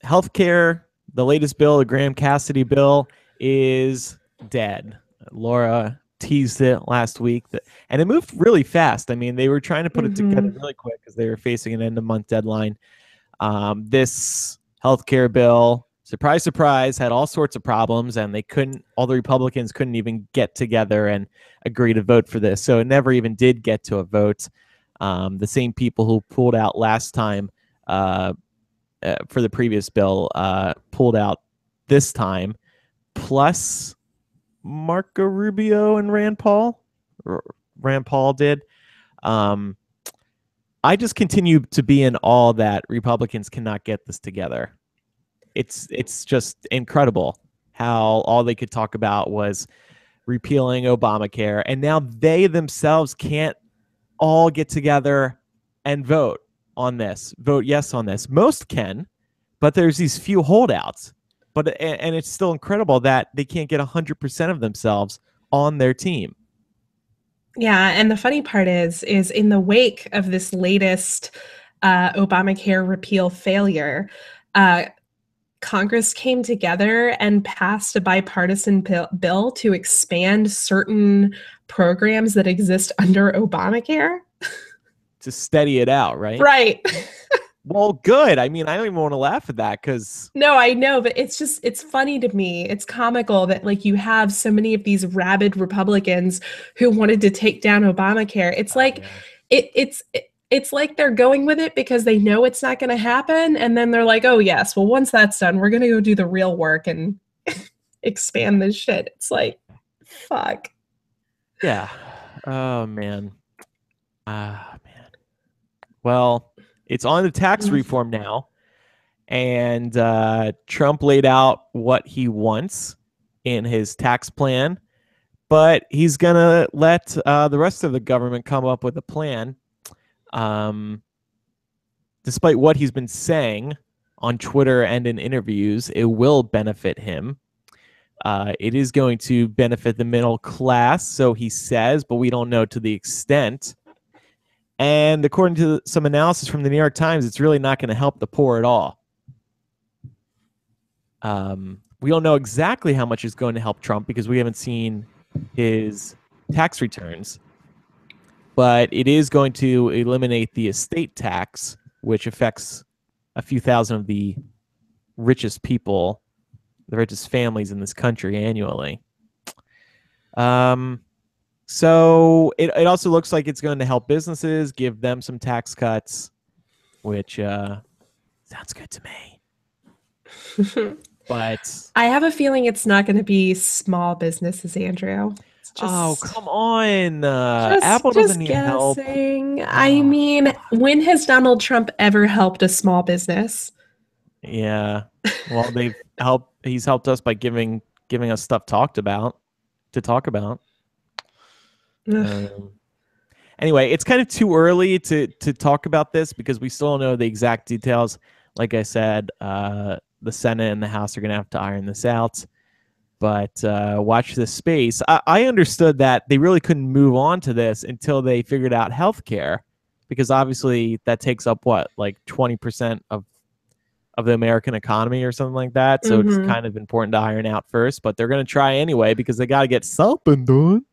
Healthcare, the latest bill, the Graham Cassidy bill, is dead. Laura teased it last week, and it moved really fast. I mean, they were trying to put it together really quick because they were facing an end-of-month deadline. This healthcare bill, surprise, surprise, had all sorts of problems, and all the Republicans couldn't even get together and agree to vote for this. So it never even did get to a vote. The same people who pulled out last time for the previous bill pulled out this time, plus Marco Rubio and Rand Paul. Rand Paul did. I just continue to be in awe that Republicans cannot get this together. It's just incredible how all they could talk about was repealing Obamacare, and now they themselves can't all get together and vote yes on this. Most can, but there's these few holdouts. And it's still incredible that they can't get 100% of themselves on their team. Yeah, and the funny part is in the wake of this latest Obamacare repeal failure, Congress came together and passed a bipartisan bill to expand certain programs that exist under Obamacare. To steady it out, right? Right. Well, good. I mean, I don't even want to laugh at that because... No, I know, but it's funny to me. It's comical that you have so many of these rabid Republicans who wanted to take down Obamacare. It's it's like they're going with it because they know it's not going to happen. And then they're like, oh, yes, well, once that's done, we're going to go do the real work and expand this shit. It's like, fuck. Yeah. Oh, man. Well, it's on the tax reform now. And Trump laid out what he wants in his tax plan. But he's going to let the rest of the government come up with a plan. Despite what he's been saying on Twitter and in interviews, it will benefit him. It is going to benefit the middle class, so he says, but we don't know to the extent. And according to some analysis from the New York Times, it's really not going to help the poor at all. We don't know exactly how much is going to help Trump because we haven't seen his tax returns. But it is going to eliminate the estate tax, which affects a few thousand of the richest people, the richest families in this country annually. So it also looks like it's going to help businesses, give them some tax cuts, which sounds good to me. But I have a feeling it's not going to be small businesses, Andrew. Oh, come on. Apple doesn't need help. I mean, when has Donald Trump ever helped a small business? Yeah. Well, he's helped us by giving us stuff to talk about. Anyway, it's kind of too early to talk about this because we still don't know the exact details. Like I said, the Senate and the House are going to have to iron this out. But watch this space. I understood that they really couldn't move on to this until they figured out healthcare, because obviously that takes up like 20% of the American economy or something like that. So it's kind of important to iron out first. But they're going to try anyway because they got to get something done.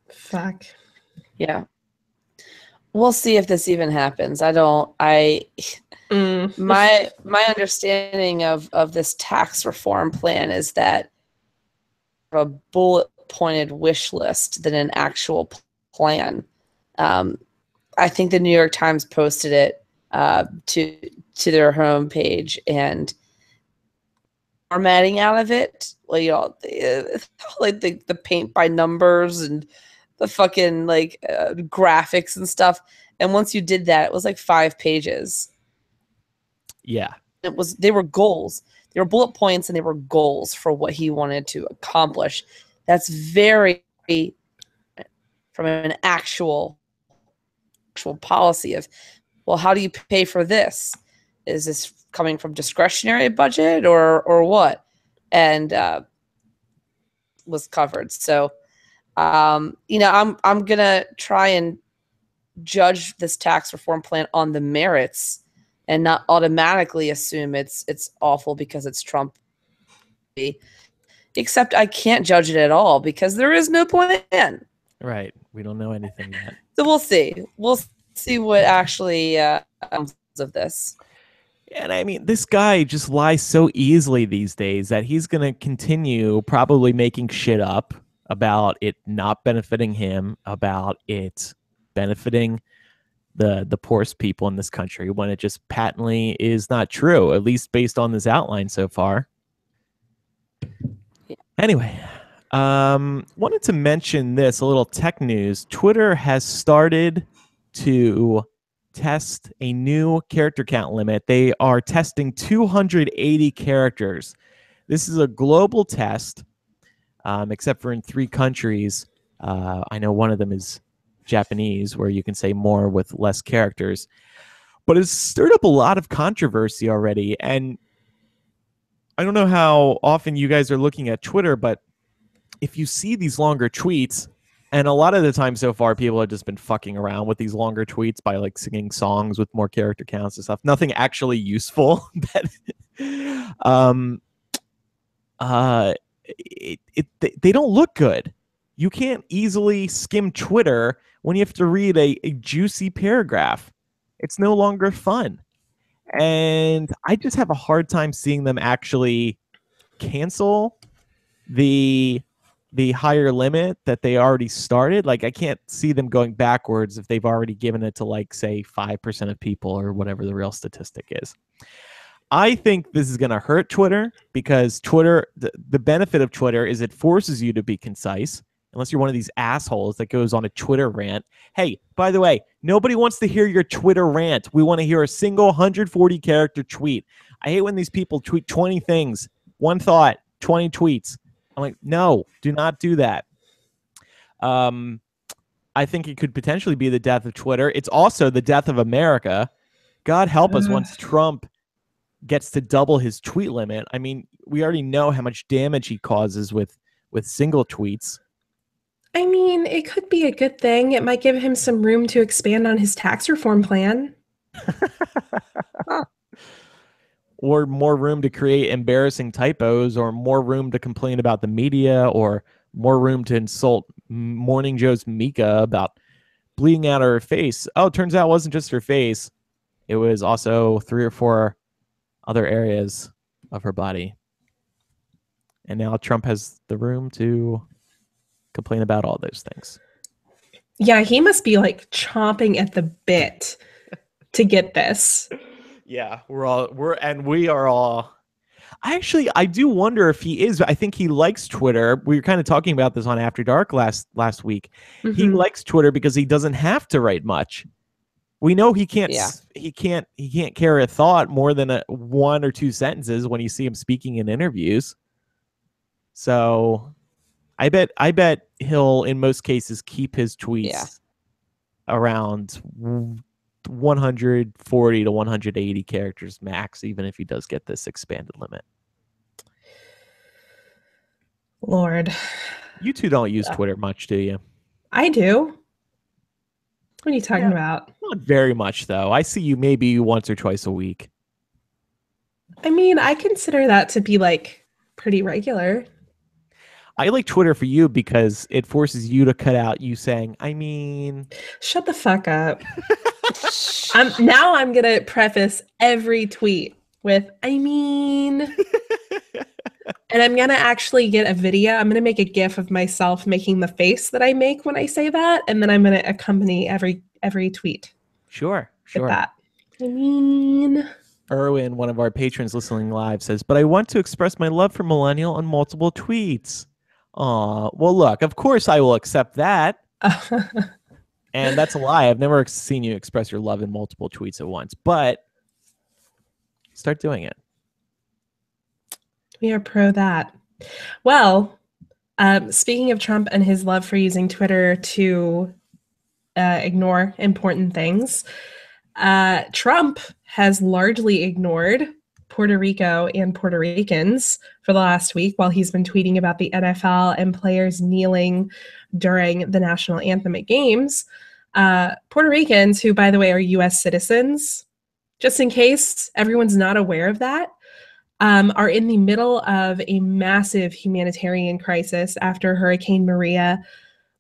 Fuck. Yeah. We'll see if this even happens. My understanding of this tax reform plan is that a bullet pointed wish list than an actual plan. I think the New York Times posted it to their homepage, and formatting out of it, like, like the paint by numbers and the fucking graphics and stuff. And once you did that, it was like 5 pages. Yeah. They were goals. They were bullet points, and they were goals for what he wanted to accomplish. That's very from an actual policy of, well, how do you pay for this? Is this coming from discretionary budget or what? And was covered. So, I'm gonna try and judge this tax reform plan on the merits and not automatically assume it's awful because it's Trump. Except I can't judge it at all because there is no plan. Right. We don't know anything yet. So we'll see. We'll see what actually comes of this. And I mean, this guy just lies so easily these days that he's going to continue probably making shit up about it not benefiting him, about it benefiting the poorest people in this country, when it just patently is not true, at least based on this outline so far. Yeah. Anyway, wanted to mention this, a little tech news. Twitter has started to test a new character count limit. They are testing 280 characters. This is a global test, except for in 3 countries. I know one of them is Japanese, where you can say more with less characters. But it's stirred up a lot of controversy already. And I don't know how often you guys are looking at Twitter, but if you see these longer tweets, and a lot of the time so far, people have just been fucking around with these longer tweets by like singing songs with more character counts and stuff. Nothing actually useful. They don't look good. You can't easily skim Twitter when you have to read a juicy paragraph. It's no longer fun. And I just have a hard time seeing them actually cancel the higher limit that they already started. Like, I can't see them going backwards if they've already given it to, like, say 5% of people or whatever the real statistic is. I think this is going to hurt Twitter because Twitter, the benefit of Twitter is it forces you to be concise. Unless you're one of these assholes that goes on a Twitter rant. Hey, by the way, nobody wants to hear your Twitter rant. We want to hear a single 140-character tweet. I hate when these people tweet 20 things, one thought, 20 tweets. I'm like, no, do not do that. I think it could potentially be the death of Twitter. It's also the death of America. God help us once Trump gets to double his tweet limit. I mean, we already know how much damage he causes with single tweets. I mean, it could be a good thing. It might give him some room to expand on his tax reform plan. Or more room to create embarrassing typos, or more room to complain about the media, or more room to insult Morning Joe's Mika about bleeding out her face. Oh, it turns out it wasn't just her face. It was also 3 or 4 other areas of her body. And now Trump has the room to complain about all those things. Yeah, he must be like chomping at the bit to get this. Yeah, we are all. I do wonder if he is. I think he likes Twitter. We were kind of talking about this on After Dark last week. Mm-hmm. He likes Twitter because he doesn't have to write much. We know he can't. Yeah. He can't carry a thought more than 1 or 2 sentences when you see him speaking in interviews. So, I bet he'll in most cases keep his tweets around 140 to 180 characters max, even if he does get this expanded limit. Lord. You two don't use Twitter much, do you? I do. What are you talking about? Not very much, though. I see you maybe once or twice a week. I mean, I consider that to be like pretty regular. I like Twitter for you because it forces you to cut out you saying, I mean... Shut the fuck up. Now I'm gonna preface every tweet with, I mean, and I'm gonna actually get a video. I'm gonna make a GIF of myself making the face that I make when I say that, and then I'm gonna accompany every tweet Sure. with that. I mean, Erwin, one of our patrons listening live, says, "But I want to express my love for Millennial on multiple tweets." Aw, well, look, of course I will accept that. And that's a lie. I've never seen you express your love in multiple tweets at once, but start doing it. we are pro that. Well, speaking of Trump and his love for using Twitter to ignore important things, Trump has largely ignored Puerto Rico and Puerto Ricans for the last week while he's been tweeting about the NFL and players kneeling during the national anthem at games. Puerto Ricans, who, by the way, are U.S. citizens, just in case everyone's not aware of that, are in the middle of a massive humanitarian crisis after Hurricane Maria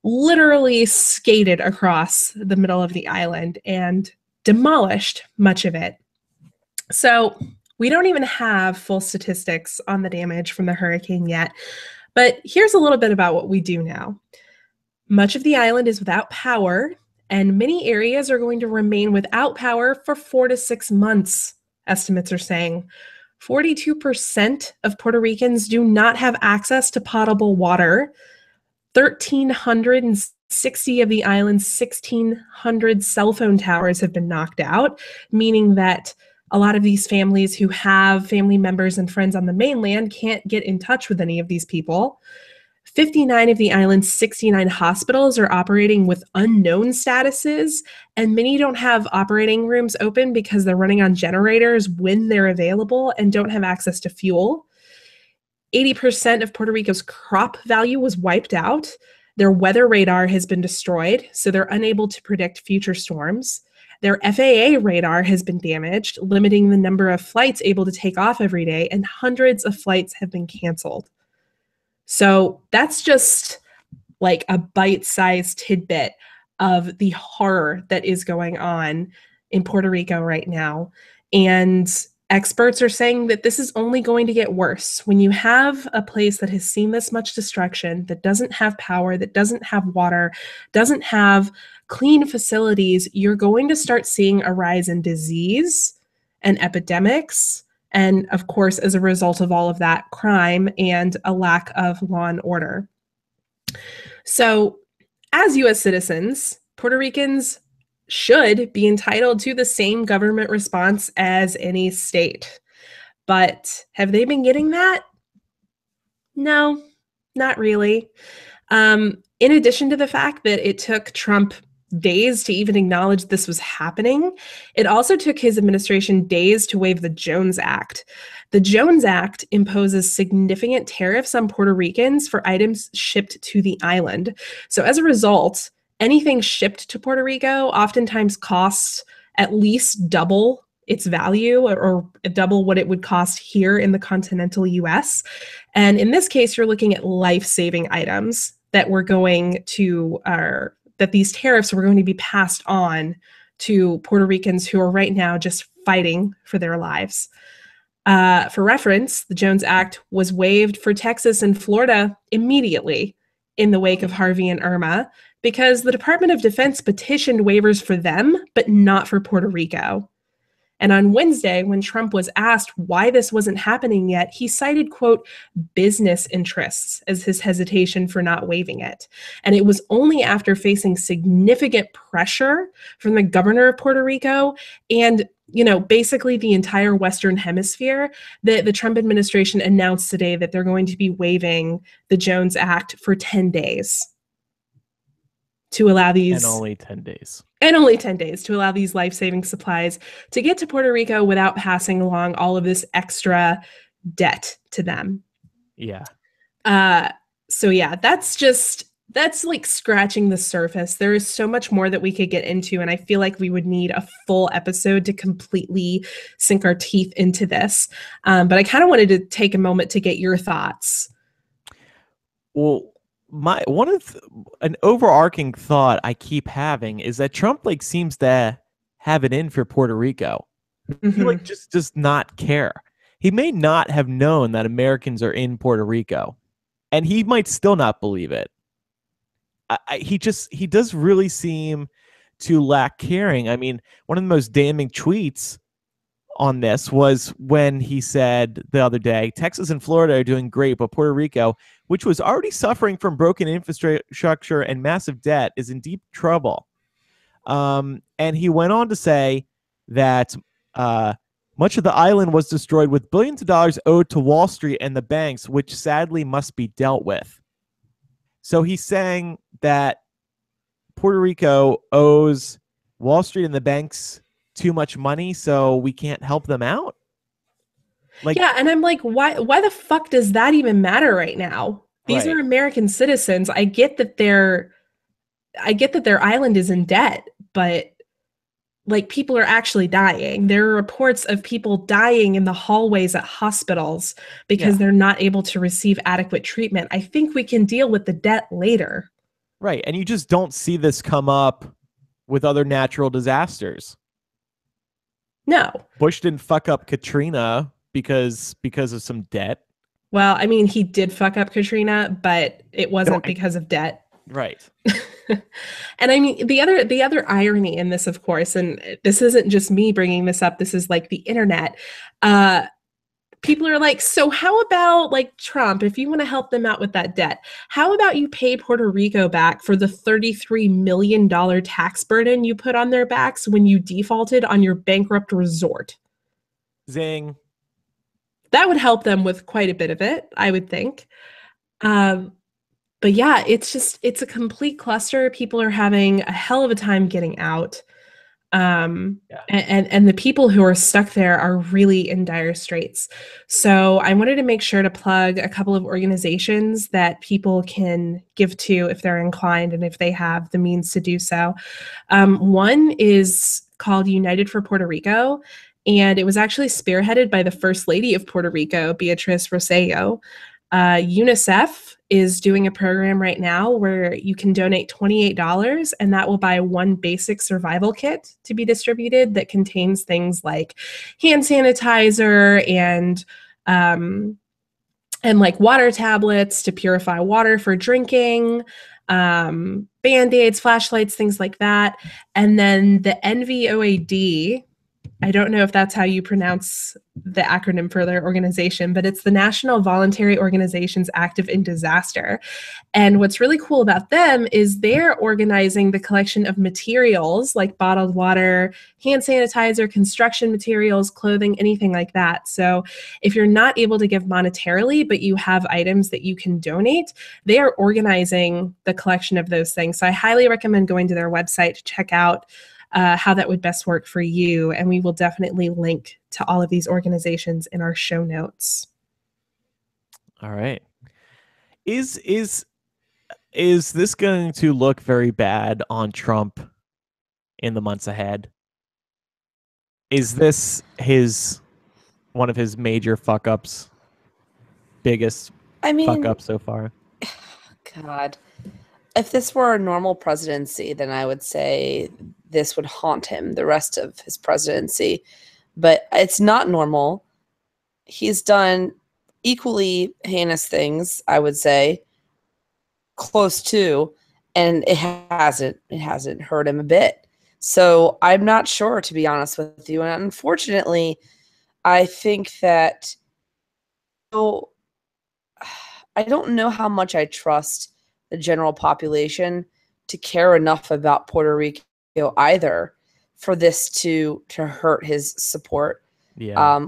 literally skated across the middle of the island and demolished much of it. So we don't even have full statistics on the damage from the hurricane yet. But here's a little bit about what we do know. Much of the island is without power, and many areas are going to remain without power for 4 to 6 months, estimates are saying. 42% of Puerto Ricans do not have access to potable water. 1,360 of the island's 1,600 cell phone towers have been knocked out, meaning that a lot of these families who have family members and friends on the mainland can't get in touch with any of these people. 59 of the island's 69 hospitals are operating with unknown statuses, and many don't have operating rooms open because they're running on generators when they're available and don't have access to fuel. 80% of Puerto Rico's crop value was wiped out. Their weather radar has been destroyed, so they're unable to predict future storms. Their FAA radar has been damaged, limiting the number of flights able to take off every day, and hundreds of flights have been canceled. So that's just like a bite-sized tidbit of the horror that is going on in Puerto Rico right now. And experts are saying that this is only going to get worse. When you have a place that has seen this much destruction, that doesn't have power, that doesn't have water, doesn't have clean facilities, you're going to start seeing a rise in disease and epidemics. And of course, as a result of all of that, crime and a lack of law and order. So, as U.S. citizens, Puerto Ricans should be entitled to the same government response as any state. But have they been getting that? No, not really. In addition to the fact that it took Trump days to even acknowledge this was happening, it also took his administration days to waive the Jones Act. The Jones Act imposes significant tariffs on Puerto Ricans for items shipped to the island. So as a result, anything shipped to Puerto Rico oftentimes costs at least double its value or double what it would cost here in the continental US. And in this case, you're looking at life-saving items that we're going to that these tariffs were going to be passed on to Puerto Ricans who are right now just fighting for their lives. For reference, the Jones Act was waived for Texas and Florida immediately in the wake of Harvey and Irma because the Department of Defense petitioned waivers for them, but not for Puerto Rico. And on Wednesday, when Trump was asked why this wasn't happening yet, he cited, quote, business interests as his hesitation for not waiving it. And it was only after facing significant pressure from the governor of Puerto Rico and, basically the entire Western Hemisphere that the Trump administration announced today that they're going to be waiving the Jones Act for 10 days to allow these. And only 10 days. And only 10 days to allow these life-saving supplies to get to Puerto Rico without passing along all of this extra debt to them. Yeah. So yeah, that's like scratching the surface. There is so much more that we could get into, and I feel like we would need a full episode to completely sink our teeth into this. But I kind of wanted to take a moment to get your thoughts. Well, an overarching thought I keep having is that Trump seems to have it in for Puerto Rico. He Mhm. like just does not care. He may not have known that Americans are in Puerto Rico, and he might still not believe it. He does really seem to lack caring. I mean, one of the most damning tweets on this was when he said the other day, Texas and Florida are doing great, but Puerto Rico, which was already suffering from broken infrastructure and massive debt, is in deep trouble. And he went on to say that much of the island was destroyed with billions of dollars owed to Wall Street and the banks, which sadly must be dealt with. So he's saying that Puerto Rico owes Wall Street and the banks too much money, so we can't help them out. Like, yeah, and I'm like, why the fuck does that even matter right now? These Right. are American citizens. I get that their island is in debt, but like people are actually dying. There are reports of people dying in the hallways at hospitals because they're not able to receive adequate treatment. I think we can deal with the debt later. right, and you just don't see this come up with other natural disasters. No. Bush didn't fuck up Katrina because of some debt. Well, I mean, he did fuck up Katrina, but it wasn't because of debt. Right. And I mean, the other irony in this, of course, and this isn't just me bringing this up, this is like the internet. People are like, so how about like Trump, if you want to help them out with that debt, how about you pay Puerto Rico back for the $33 million tax burden you put on their backs when you defaulted on your bankrupt resort? Zing. That would help them with quite a bit of it, I would think. But yeah, it's a complete cluster. People are having a hell of a time getting out. And the people who are stuck there are really in dire straits. So I wanted to make sure to plug a couple of organizations that people can give to if they're inclined and if they have the means to do so. One is called United for Puerto Rico, and it was actually spearheaded by the First Lady of Puerto Rico, Beatriz Rosselló. UNICEF is doing a program right now where you can donate $28 and that will buy one basic survival kit to be distributed that contains things like hand sanitizer and like water tablets to purify water for drinking, Band-Aids, flashlights, things like that. And then the NVOAD, I don't know if that's how you pronounce the acronym for their organization, but it's the National Voluntary Organizations Active in Disaster. And what's really cool about them is they're organizing the collection of materials like bottled water, hand sanitizer, construction materials, clothing, anything like that. So if you're not able to give monetarily, but you have items that you can donate, they are organizing the collection of those things. So I highly recommend going to their website to check out how that would best work for you. And we will definitely link to all of these organizations in our show notes. All right. Is this going to look very bad on Trump in the months ahead? Is this one of his major fuck ups? Biggest fuck up so far? God. If this were a normal presidency, then I would say this would haunt him the rest of his presidency. But it's not normal. He's done equally heinous things, I would say, close to, and it hasn't hurt him a bit. So I'm not sure, to be honest with you. And unfortunately, I think that I don't know how much I trust the general population to care enough about Puerto Rico either for this to hurt his support. Yeah.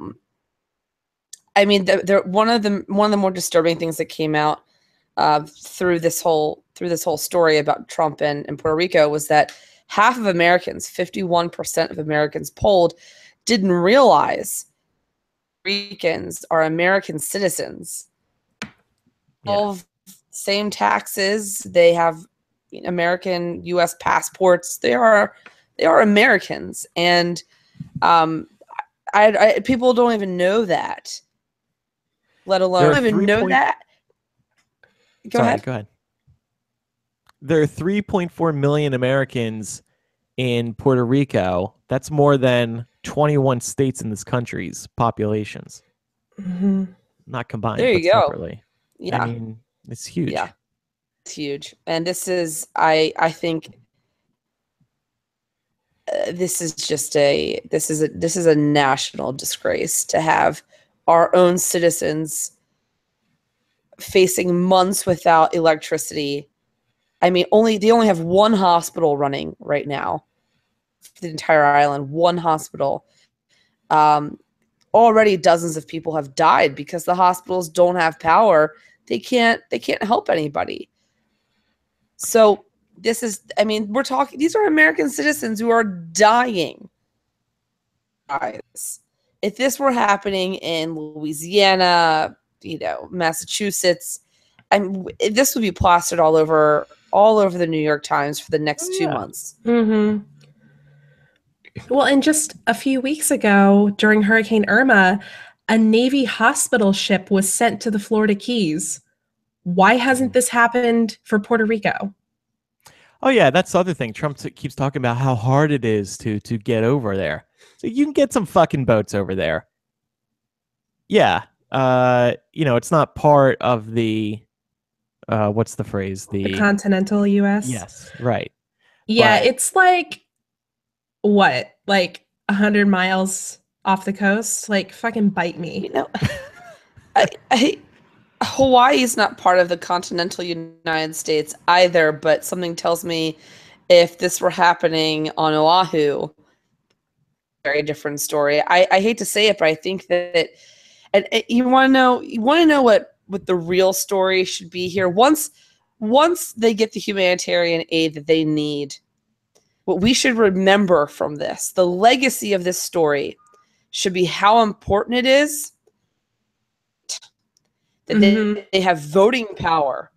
I mean, one of the more disturbing things that came out through this whole story about Trump and Puerto Rico was that half of Americans, 51% of Americans polled, didn't realize Ricans are American citizens. All same taxes. They have American U.S. passports. They are Americans, and people don't even know that. Let alone don't even know that. Go ahead. There are 3.4 million Americans in Puerto Rico, that's more than 21 states in this country's populations. Mhm. Not combined, There but you go. separately. Yeah. I mean, it's huge. Yeah. It's huge. And this is, I think, this is a national disgrace to have our own citizens facing months without electricity. I mean, they only have one hospital running right now for the entire island. One hospital. Already dozens of people have died because the hospitals don't have power. They can't help anybody. So this is, I mean, these are American citizens who are dying. Guys, if this were happening in Louisiana, Massachusetts, this would be plastered all over the New York Times for the next 2 months. Mm-hmm. Well, and just a few weeks ago, during Hurricane Irma, a Navy hospital ship was sent to the Florida Keys. Why hasn't this happened for Puerto Rico? Oh yeah, that's the other thing. Trump keeps talking about how hard it is to get over there. So you can get some fucking boats over there. Yeah. It's not part of the what's the phrase? The continental US? Yes, right. Yeah, But it's like what? Like 100 miles off the coast? Like fucking bite me. Hawaii is not part of the continental United States either, but something tells me if this were happening on Oahu, very different story. I hate to say it, but I think that, and you want to know what the real story should be here. Once they get the humanitarian aid that they need, what we should remember from this, the legacy of this story, should be how important it is that they have voting power.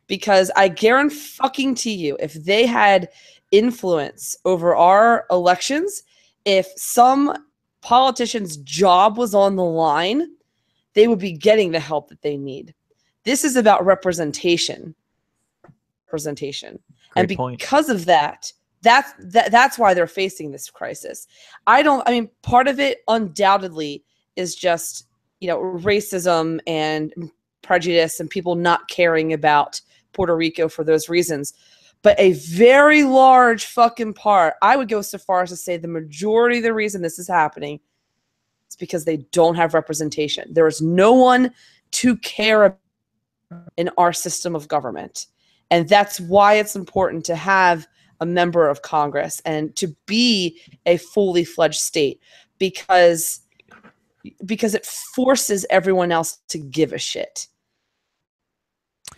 Because I guarantee you, if they had influence over our elections, if some politician's job was on the line, they would be getting the help that they need. This is about representation. Great point. Because of that, that's why they're facing this crisis. Part of it undoubtedly is just, racism and prejudice and people not caring about Puerto Rico for those reasons. But a very large fucking part, I would go so far as to say the majority of the reason this is happening is because they don't have representation. There is no one to care about in our system of government. And that's why it's important to have a member of Congress and to be a fully fledged state, because it forces everyone else to give a shit.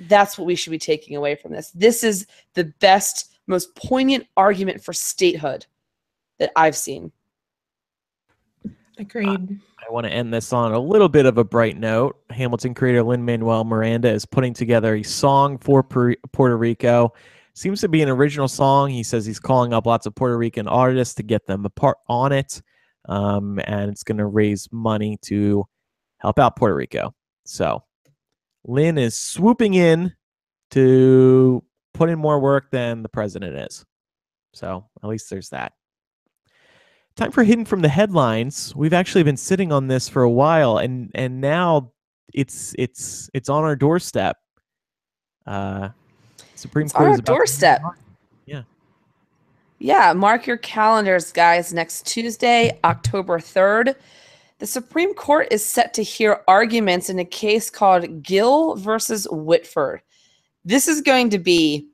That's what we should be taking away from this. This is the best, most poignant argument for statehood that I've seen. Agreed. I want to end this on a little bit of a bright note. Hamilton creator Lin-Manuel Miranda is putting together a song for Puerto Rico. Seems to be an original song. He says he's calling up lots of Puerto Rican artists to get them a part on it. And it's going to raise money to help out Puerto Rico. So Lin is swooping in to put in more work than the president is. So at least there's that. Time for Hidden from the Headlines. We've actually been sitting on this for a while, and now it's on our doorstep. Supreme Court is about doorstep. Yeah, mark your calendars, guys. Next Tuesday, October 3rd, the Supreme Court is set to hear arguments in a case called Gill versus Whitford. This is going to be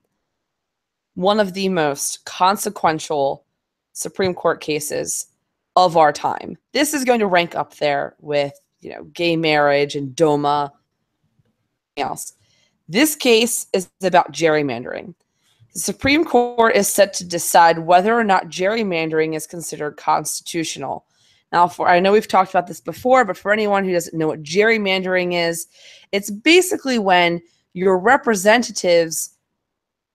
one of the most consequential Supreme Court cases of our time. This is going to rank up there with, gay marriage and DOMA, and else. This case is about gerrymandering. The Supreme Court is set to decide whether or not gerrymandering is considered constitutional. Now, I know we've talked about this before, but for anyone who doesn't know what gerrymandering is, it's basically when your representatives'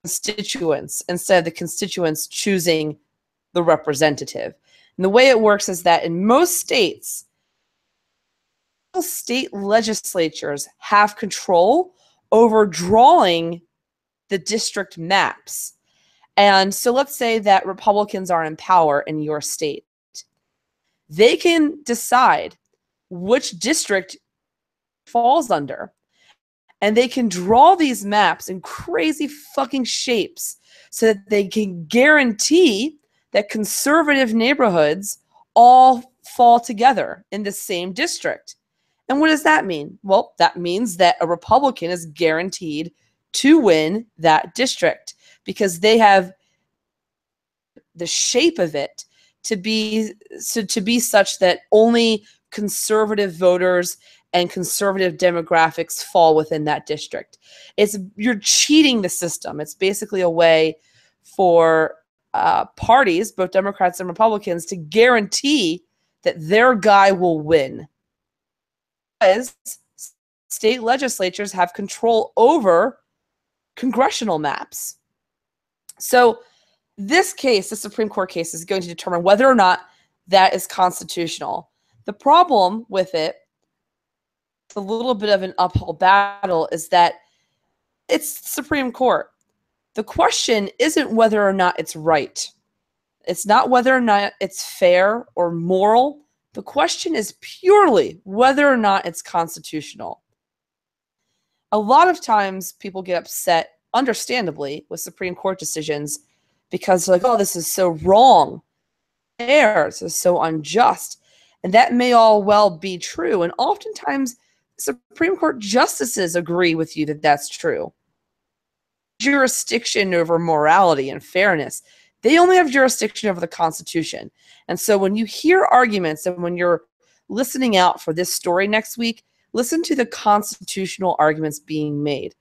constituents, instead of the constituents choosing the representative. And the way it works is that in most states, state legislatures have control over drawing the district maps. And so let's say that Republicans are in power in your state. They can decide which district falls under. And they can draw these maps in crazy fucking shapes so that they can guarantee that conservative neighborhoods all fall together in the same district. And what does that mean? Well, that means that a Republican is guaranteed to win that district because they have the shape of it to be such that only conservative voters and conservative demographics fall within that district. You're cheating the system. It's basically a way for parties, both Democrats and Republicans, to guarantee that their guy will win. Because state legislatures have control over congressional maps. So this case, the Supreme Court case, is going to determine whether or not that is constitutional. The problem with it, it's a little bit of an uphill battle, is that it's Supreme Court. The question isn't whether or not it's right. It's not whether or not it's fair or moral. The question is purely whether or not it's constitutional. A lot of times people get upset, understandably, with Supreme Court decisions because they're like, oh, this is so wrong. This is so unjust. And that may all well be true. And oftentimes, Supreme Court justices agree with you that that's true. Jurisdiction over morality and fairness. They only have jurisdiction over the Constitution. And so when you hear arguments and when you're listening out for this story next week, listen to the constitutional arguments being made.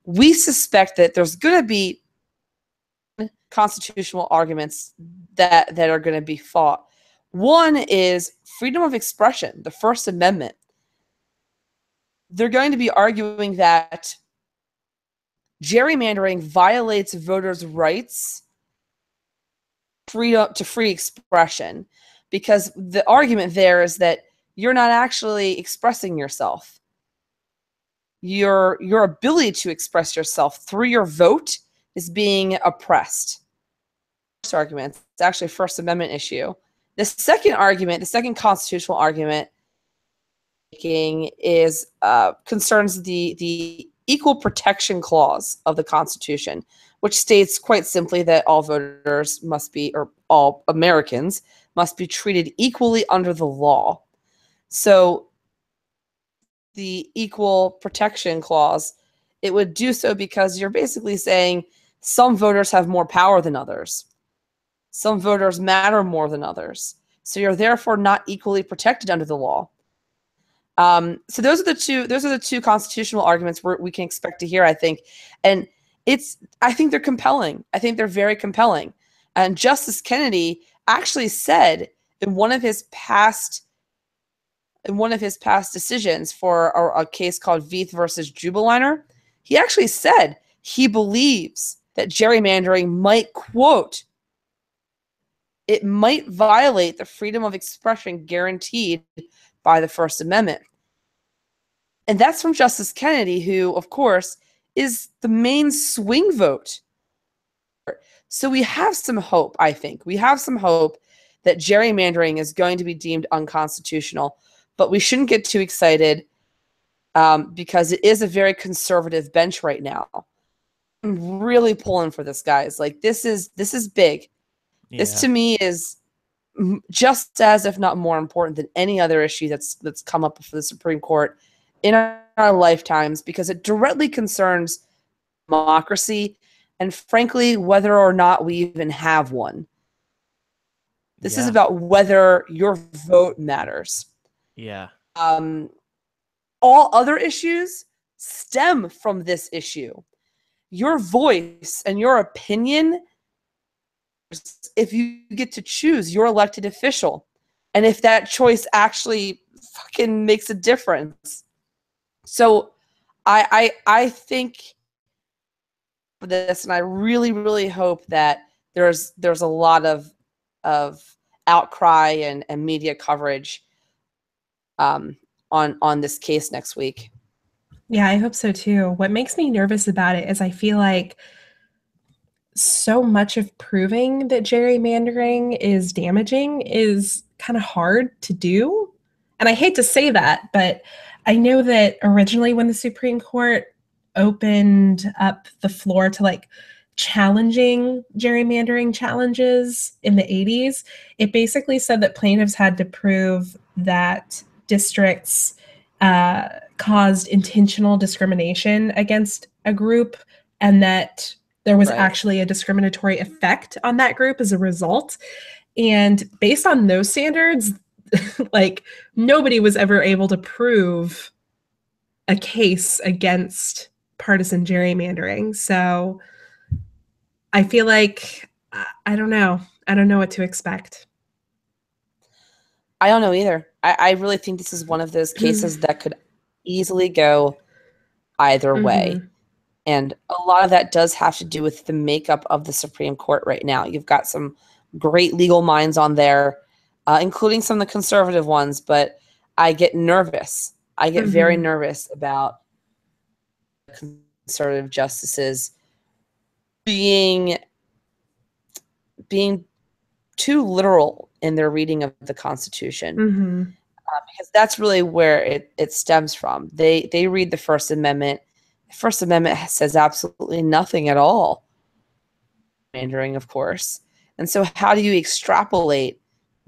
We suspect that there's going to be constitutional arguments that are going to be fought. One is freedom of expression, the First Amendment. They're going to be arguing that gerrymandering violates voters' rights to free expression, because the argument there is that you're not actually expressing yourself. Your ability to express yourself through your vote is being oppressed. First argument, it's actually a First Amendment issue. The second argument, the second constitutional argument is concerns the Equal Protection Clause of the Constitution, which states quite simply that all voters must be, or all Americans must be treated equally under the law. So the Equal Protection Clause, it would do so because you're basically saying some voters have more power than others. Some voters matter more than others. So you're therefore not equally protected under the law. So those are the two constitutional arguments we can expect to hear, I think. And I think they're compelling. I think they're very compelling. And Justice Kennedy actually said in one of his past decisions for a case called Veith versus Jubiliner, he actually said he believes that gerrymandering might, quote, it might violate the freedom of expression guaranteed by the First Amendment. And that's from Justice Kennedy, who, of course, is the main swing vote. So we have some hope, I think. We have some hope that gerrymandering is going to be deemed unconstitutional, but we shouldn't get too excited because it is a very conservative bench right now. I'm really pulling for this, guys. Like, this is big. Yeah. This to me is just as, if not more important than any other issue that's come up before the Supreme Court in our lifetimes, because it directly concerns democracy and, frankly, whether or not we even have one. This is about whether your vote matters. Yeah. All other issues stem from this issue. Your voice and your opinion, if you get to choose your elected official, and if that choice actually fucking makes a difference. So I think for this, and I really, really hope that there's a lot of outcry and media coverage on this case next week. Yeah, I hope so too. What makes me nervous about it is I feel like so much of proving that gerrymandering is damaging is kind of hard to do. And I hate to say that, but I know that originally when the Supreme Court opened up the floor to like challenging gerrymandering challenges in the 80s, it basically said that plaintiffs had to prove that districts caused intentional discrimination against a group and that there was actually a discriminatory effect on that group as a result. And based on those standards, like nobody was ever able to prove a case against partisan gerrymandering. So I feel like I don't know. I don't know what to expect. I don't know either. I really think this is one of those cases that could easily go either way. And a lot of that does have to do with the makeup of the Supreme Court right now. You've got some great legal minds on there, including some of the conservative ones, but I get nervous. I get very nervous about conservative justices being too literal in their reading of the Constitution, because that's really where it stems from. They read the First Amendment. The First Amendment says absolutely nothing at all. Gerrymandering, of course. And so how do you extrapolate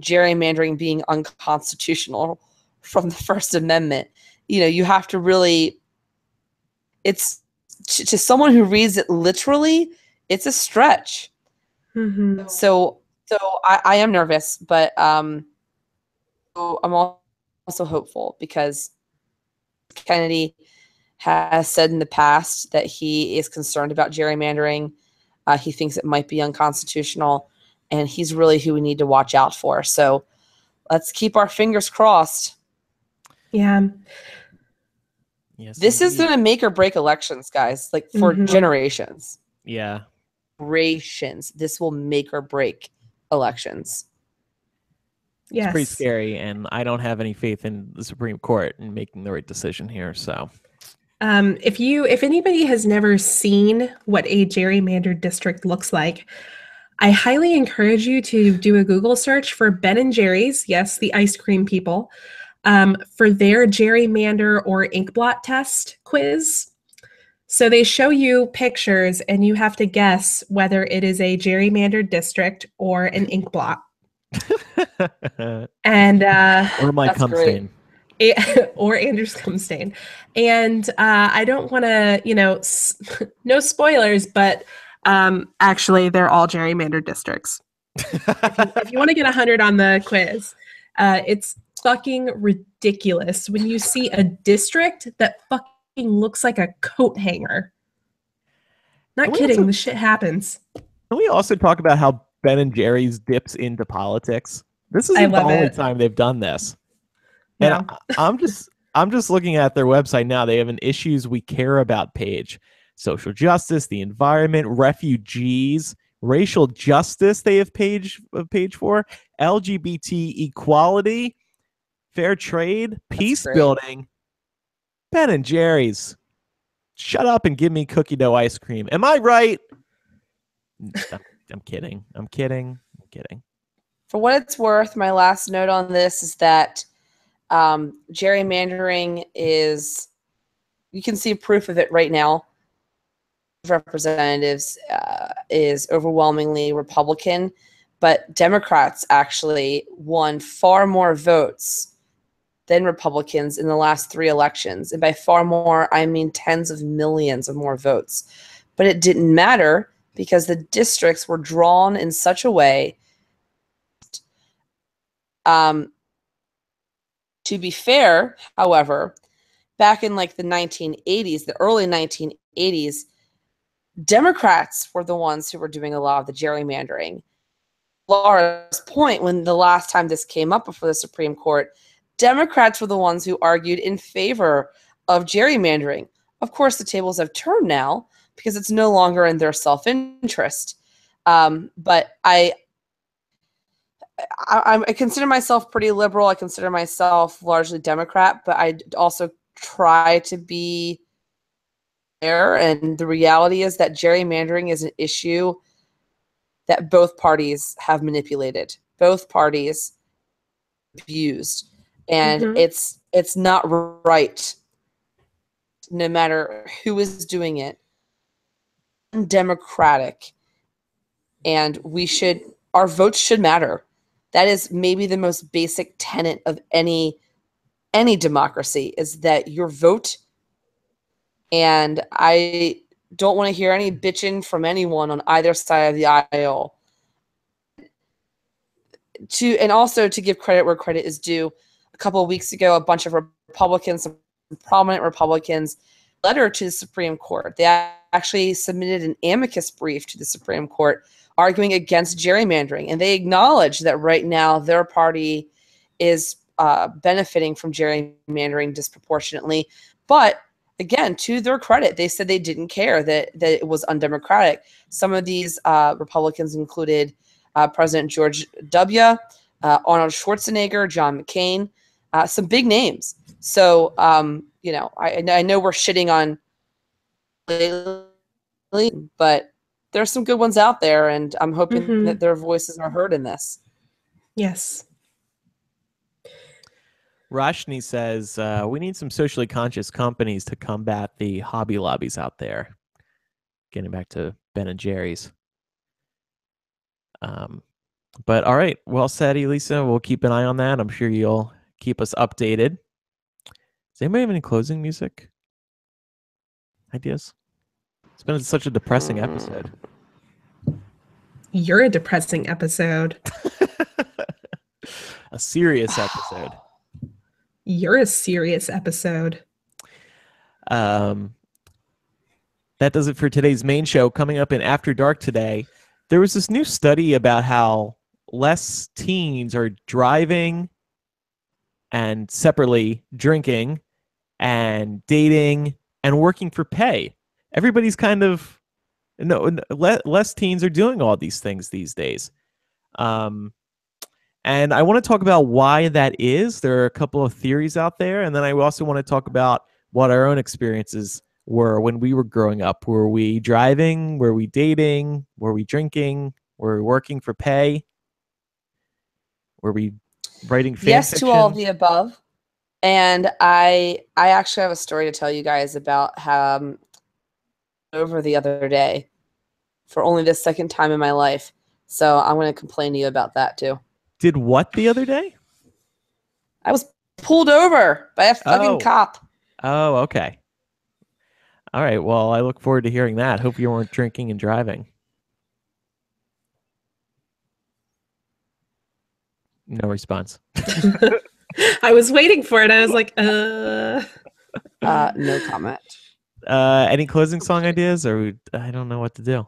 gerrymandering being unconstitutional from the First Amendment? You know, you have to really, it's to someone who reads it literally, it's a stretch. So I am nervous, but I'm also hopeful because Kennedy has said in the past that he is concerned about gerrymandering. He thinks it might be unconstitutional, and he's really who we need to watch out for. So let's keep our fingers crossed. Yeah. Yes, this is going to make or break elections, guys, like for generations. Yeah. Generations. This will make or break elections. Yes. It's pretty scary, and I don't have any faith in the Supreme Court in making the right decision here. So, if anybody has never seen what a gerrymandered district looks like, I highly encourage you to do a Google search for Ben and Jerry's, yes, the ice cream people, for their gerrymander or inkblot test quiz. So they show you pictures, and you have to guess whether it is a gerrymandered district or an inkblot. And or my cum stain. Or Andrew's cum stain. And I don't want to, no spoilers, but actually they're all gerrymandered districts. if you want to get 100 on the quiz, it's fucking ridiculous when you see a district that fucking looks like a coat hanger. Not kidding, the shit happens. Can we also talk about how Ben and Jerry's dips into politics? This isn't the only time they've done this. No. And I'm just looking at their website now. They have an issues we care about page. Social justice, the environment, refugees, racial justice they have page for, LGBT equality, fair trade, peace building. Ben and Jerry's. Shut up and give me cookie dough ice cream. Am I right? I'm kidding. I'm kidding. For what it's worth, my last note on this is that gerrymandering is, you can see proof of it right now. Representatives is overwhelmingly Republican, but Democrats actually won far more votes than Republicans in the last 3 elections. And by far more, I mean tens of millions of more votes. But it didn't matter because the districts were drawn in such a way. To be fair, however, back in like the 1980s, the early 1980s, Democrats were the ones who were doing a lot of the gerrymandering. Laura's point, when the last time this came up before the Supreme Court, Democrats were the ones who argued in favor of gerrymandering. Of course, the tables have turned now because it's no longer in their self-interest. But I consider myself pretty liberal. I consider myself largely Democrat, but I also try to be fair. And the reality is that gerrymandering is an issue that both parties have manipulated, both parties abused, and it's not right, no matter who is doing it, undemocratic, and our votes should matter. That is maybe the most basic tenet of any democracy, is that your vote. And I don't want to hear any bitching from anyone on either side of the aisle. And also to give credit where credit is due, a couple of weeks ago, a bunch of Republicans, some prominent Republicans, letter to the Supreme Court. They actually submitted an amicus brief to the Supreme Court arguing against gerrymandering. And they acknowledge that right now their party is benefiting from gerrymandering disproportionately. But again, to their credit, they said they didn't care that it was undemocratic. Some of these Republicans included President George W., Arnold Schwarzenegger, John McCain, some big names. So, I know we're shitting on lately, but there's some good ones out there, and I'm hoping that their voices are heard in this. Yes. Rashni says, we need some socially conscious companies to combat the hobby lobbies out there. Getting back to Ben and Jerry's. But all right, well said, Elisa. We'll keep an eye on that. I'm sure you'll keep us updated. Does anybody have any closing music ideas? It's been such a depressing episode. You're a depressing episode. A serious episode. You're a serious episode. That does it for today's main show. Coming up in After Dark today, there was this new study about how less teens are driving and separately drinking and dating and working for pay. Everybody's kind of less teens are doing all these things these days. And I want to talk about why that is. There are a couple of theories out there. And then I also want to talk about what our own experiences were when we were growing up. Were we driving? Were we dating? Were we drinking? Were we working for pay? Were we writing fan Yes fiction? to all of the above. And I actually have a story to tell you guys about how over the other day for only the second time in my life. So I'm going to complain to you about that too. Did what the other day? I was pulled over by a fucking cop. Oh, okay. All right. Well, I look forward to hearing that. Hope you weren't drinking and driving. No response. I was waiting for it. I was like, No comment. Any closing song ideas, or I don't know what to do.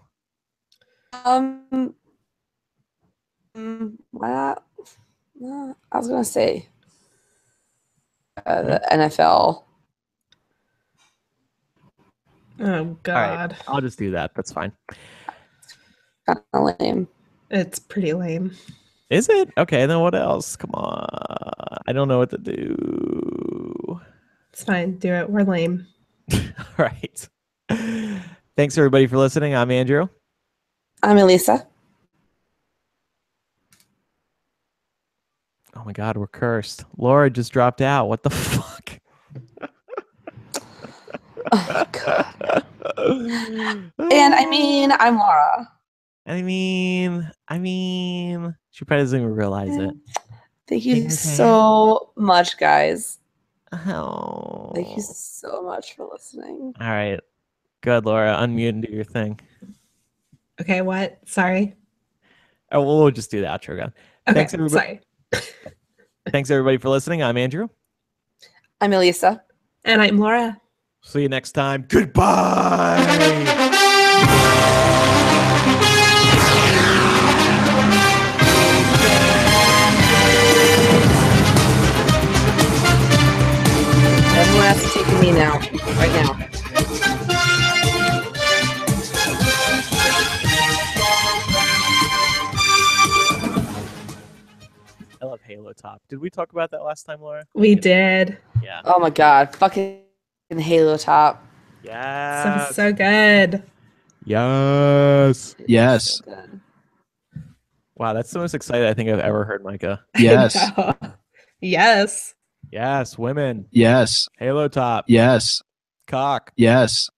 Why not? I was gonna say the NFL. oh God, Right, I'll just do that. That's fine. Kind of lame. it's pretty lame. Is it? Okay, then what else? Come on. I don't know what to do. It's fine. Do it. We're lame. All right. Thanks, everybody, for listening. I'm Andrew. I'm Elisa. Oh, my God. We're cursed. Laura just dropped out. What the fuck? Oh, God. And I mean, I'm Laura. I mean, she probably doesn't even realize it. Thank you so much, guys. Oh. Thank you so much for listening. All right. Good, Laura. Unmute and do your thing. Okay, what? Sorry. Oh, we'll just do the outro again. Okay, Thanks, everybody. sorry. Thanks, everybody, for listening. I'm Andrew. I'm Elisa. And I'm Laura. See you next time. Goodbye. Everyone has to take me now. Right now. I love Halo Top. Did we talk about that last time, Laura? We did. Yeah. Oh my God. Fucking Halo Top. Yeah. So good. Yes. Yes. So good. Wow, that's the most excited I think I've ever heard Micah. Yes. Yes. Yes, women. Yes. Halo top. Yes. Cock. Yes.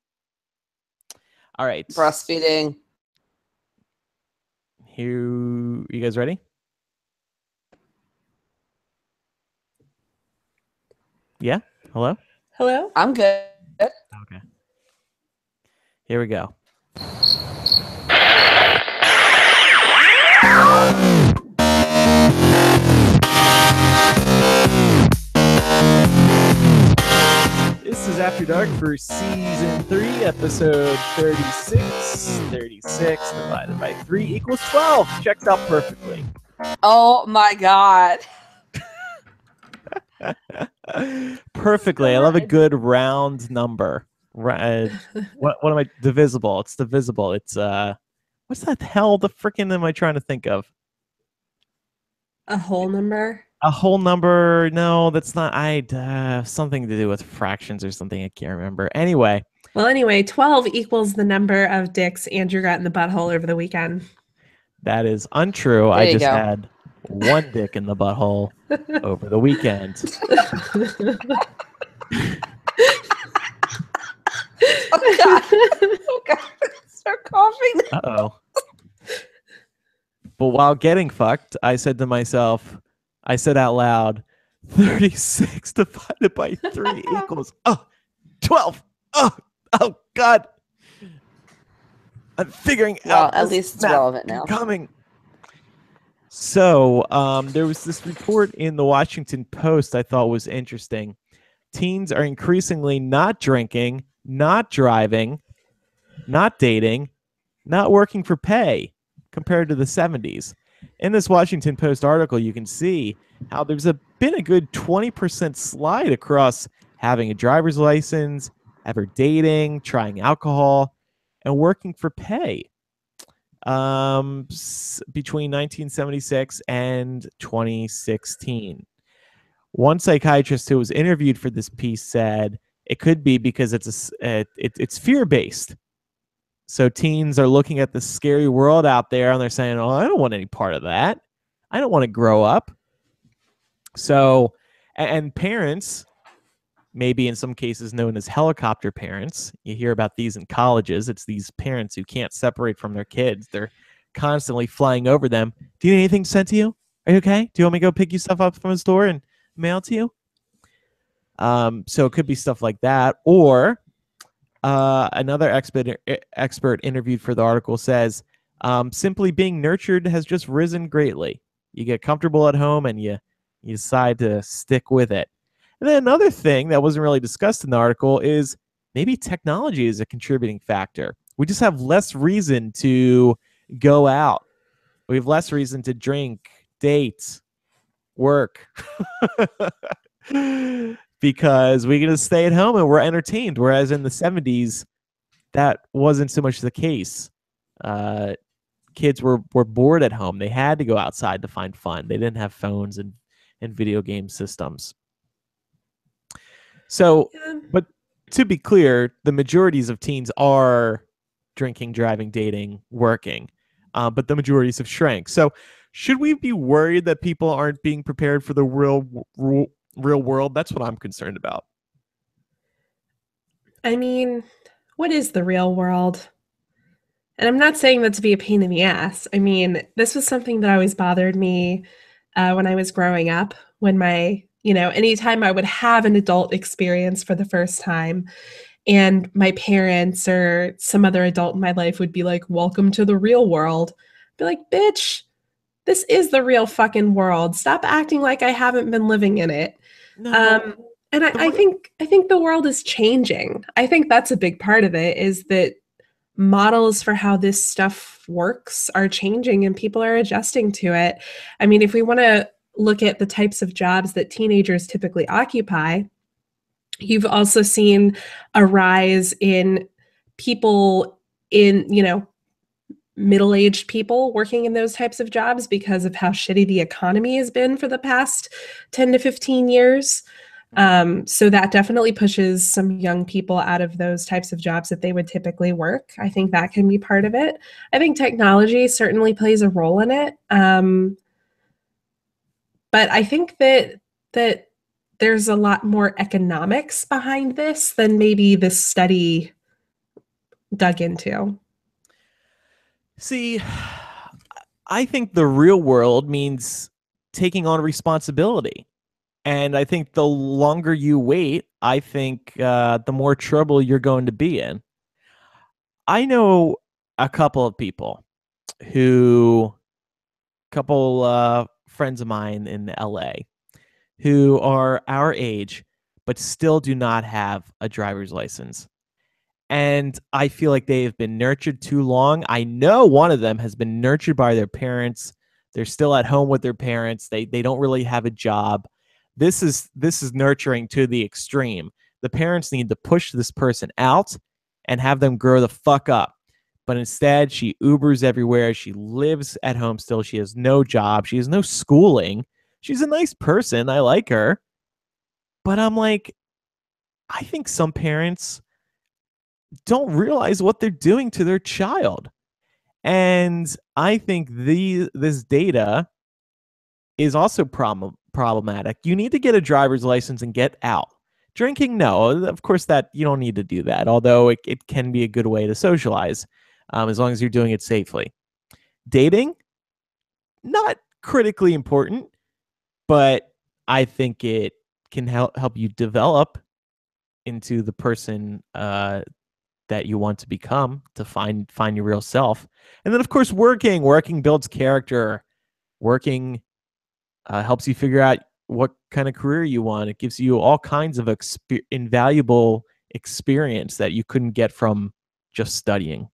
All right. Breastfeeding. Here, you guys ready? Yeah? Hello? Hello? I'm good. Okay. Here we go. This is After Dark for Season 3, Episode 36. 36 divided by 3 equals 12. Checked out perfectly. Oh my god. Perfectly. I love a good round number. What am I? Divisible. It's divisible. It's what's that hell the freaking am I trying to think of? A whole number? A whole number? No, that's not. Something to do with fractions or something. I can't remember. Anyway. Well, anyway, 12 equals the number of dicks Andrew got in the butthole over the weekend. That is untrue. There I you just go. had one dick in the butthole over the weekend. Oh god. Oh god. Start coughing. Uh-oh. But while getting fucked, I said to myself, I said out loud, 36 divided by 3 equals 12. Oh God. I'm figuring out. At least it's relevant now. Coming. So there was this report in the Washington Post I thought was interesting. Teens are increasingly not drinking, not driving, not dating, not working for pay compared to the 70s. In this Washington Post article, you can see how there's been a good 20% slide across having a driver's license, ever dating, trying alcohol, and working for pay between 1976 and 2016. One psychiatrist who was interviewed for this piece said it could be because it's fear-based. So teens are looking at the scary world out there and they're saying, oh, I don't want any part of that. I don't want to grow up. So, and parents, maybe in some cases known as helicopter parents, you hear about these in colleges. It's these parents who can't separate from their kids. They're constantly flying over them. Do you need anything sent to you? Are you okay? Do you want me to go pick you stuff up from the store and mail it to you? So it could be stuff like that. Or another expert interviewed for the article says, simply being nurtured has just risen greatly. You get comfortable at home and you decide to stick with it. And then another thing that wasn't really discussed in the article is maybe technology is a contributing factor. We just have less reason to go out. We have less reason to drink, date, work. Because we can just stay at home and we're entertained. Whereas in the 70s, that wasn't so much the case. Kids were bored at home. They had to go outside to find fun. They didn't have phones and video game systems. So, but to be clear, the majorities of teens are drinking, driving, dating, working, but the majorities have shrank. So should we be worried that people aren't being prepared for the real world? That's what I'm concerned about. I mean, what is the real world? And I'm not saying that to be a pain in the ass. I mean, this was something that always bothered me when I was growing up, when anytime I would have an adult experience for the first time and my parents or some other adult in my life would be like, welcome to the real world. I'd be like, bitch, this is the real fucking world. Stop acting like I haven't been living in it. No. And I think the world is changing. I think that's a big part of it, is that models for how this stuff works are changing and people are adjusting to it. I mean, if we want to look at the types of jobs that teenagers typically occupy, you've also seen a rise in people in, middle-aged people working in those types of jobs because of how shitty the economy has been for the past 10 to 15 years. So that definitely pushes some young people out of those types of jobs that they would typically work. I think that can be part of it. I think technology certainly plays a role in it. But I think that there's a lot more economics behind this than maybe this study dug into. See, I think the real world means taking on responsibility. And I think the longer you wait, I think the more trouble you're going to be in. I know a couple of people friends of mine in LA who are our age, but still do not have a driver's license. And I feel like they have been nurtured too long. I know one of them has been nurtured by their parents. They're still at home with their parents. They don't really have a job. This is nurturing to the extreme. The parents need to push this person out and have them grow the fuck up. But instead, she Ubers everywhere. She lives at home still. She has no job. She has no schooling. She's a nice person. I like her. But I'm like, I think some parents don't realize what they're doing to their child. And I think this data is also problematic. You need to get a driver's license and get out. Drinking, no, of course that you don't need to do that, although it can be a good way to socialize as long as you're doing it safely. Dating, not critically important, but I think it can help you develop into the person that you want to become, to find your real self. And then of course working builds character. Working helps you figure out what kind of career you want. It gives you all kinds of invaluable experience that you couldn't get from just studying.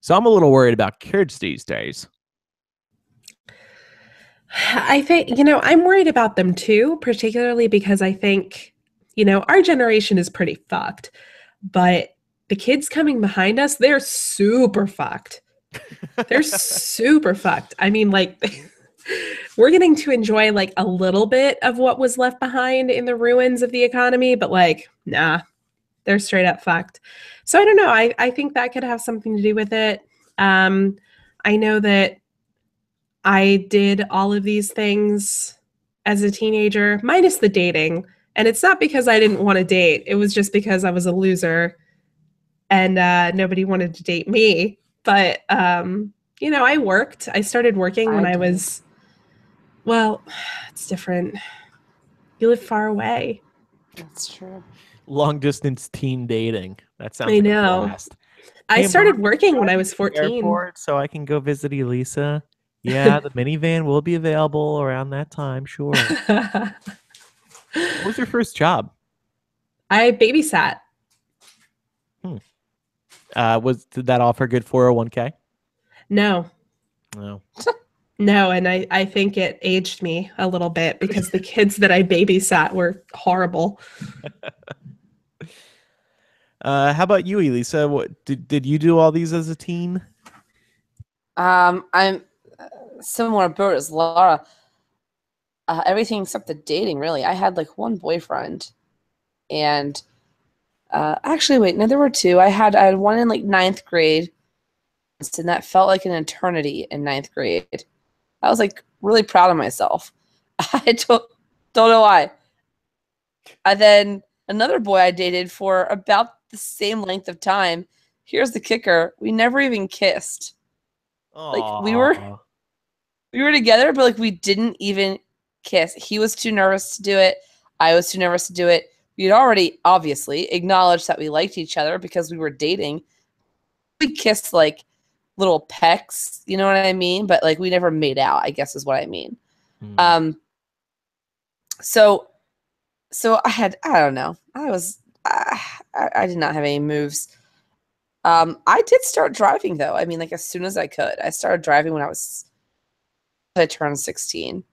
So I'm a little worried about kids these days. I think, I'm worried about them too, particularly because I think, our generation is pretty fucked, but the kids coming behind us, they're super fucked. They're super fucked. I mean, like, we're getting to enjoy like a little bit of what was left behind in the ruins of the economy, but like, nah, they're straight up fucked. So I don't know. I think that could have something to do with it. I know that I did all of these things as a teenager, minus the dating. And it's not because I didn't want to date. It was just because I was a loser and nobody wanted to date me. But, I worked. I started working when I was, well, it's different. You live far away. That's true. Long distance teen dating. That sounds I like know. a blast. I Hey, started Mom, working when I drive was me to the 14. airport so I can go visit Elisa. Yeah, the minivan will be available around that time. Sure. What was your first job? I babysat. Did that offer good 401k? No. No. No, and I think it aged me a little bit because the kids that I babysat were horrible. How about you, Elisa? What did you do all these as a teen? I'm similar boat as Laura. Everything except the dating, really. I had like one boyfriend, and actually, wait, no, there were two. I had one in like ninth grade, and that felt like an eternity in ninth grade. I was like really proud of myself. I don't know why. And then another boy I dated for about the same length of time. Here's the kicker: we never even kissed. Like we were together, but like we didn't even kiss. He was too nervous to do it. I was too nervous to do it. We had already obviously acknowledged that we liked each other because we were dating. We kissed like little pecks, you know what I mean? But like we never made out, I guess is what I mean. So I don't know. I did not have any moves. I did start driving though. I mean, like as soon as I could. I started driving when I turned 16.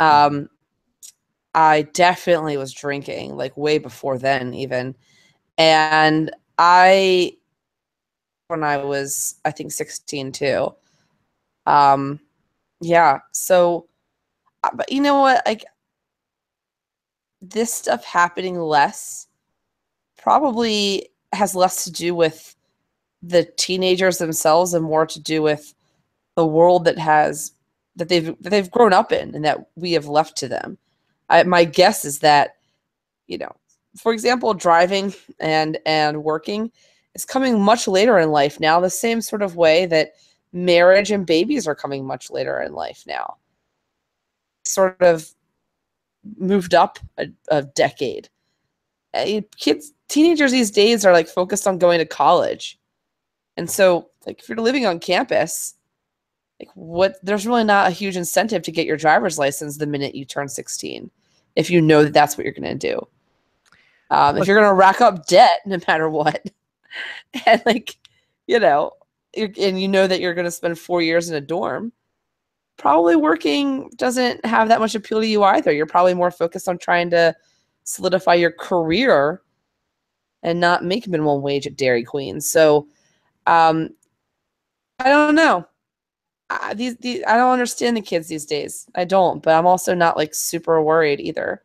I definitely was drinking like way before then even. And when I was, I think 16 too. Yeah. So, but you know what? Like, this stuff happening less probably has less to do with the teenagers themselves and more to do with the world that they've grown up in and that we have left to them. My guess is that, for example, driving and working is coming much later in life now, the same sort of way that marriage and babies are coming much later in life now. Sort of moved up a decade. Teenagers these days are like focused on going to college. And so like if you're living on campus, there's really not a huge incentive to get your driver's license the minute you turn 16 if you know that that's what you're going to do. If you're going to rack up debt no matter what, and and you know that you're going to spend 4 years in a dorm, probably working doesn't have that much appeal to you either. You're probably more focused on trying to solidify your career and not make minimum wage at Dairy Queen. So I don't know. I don't understand the kids these days. I don't, but I'm also not like super worried either.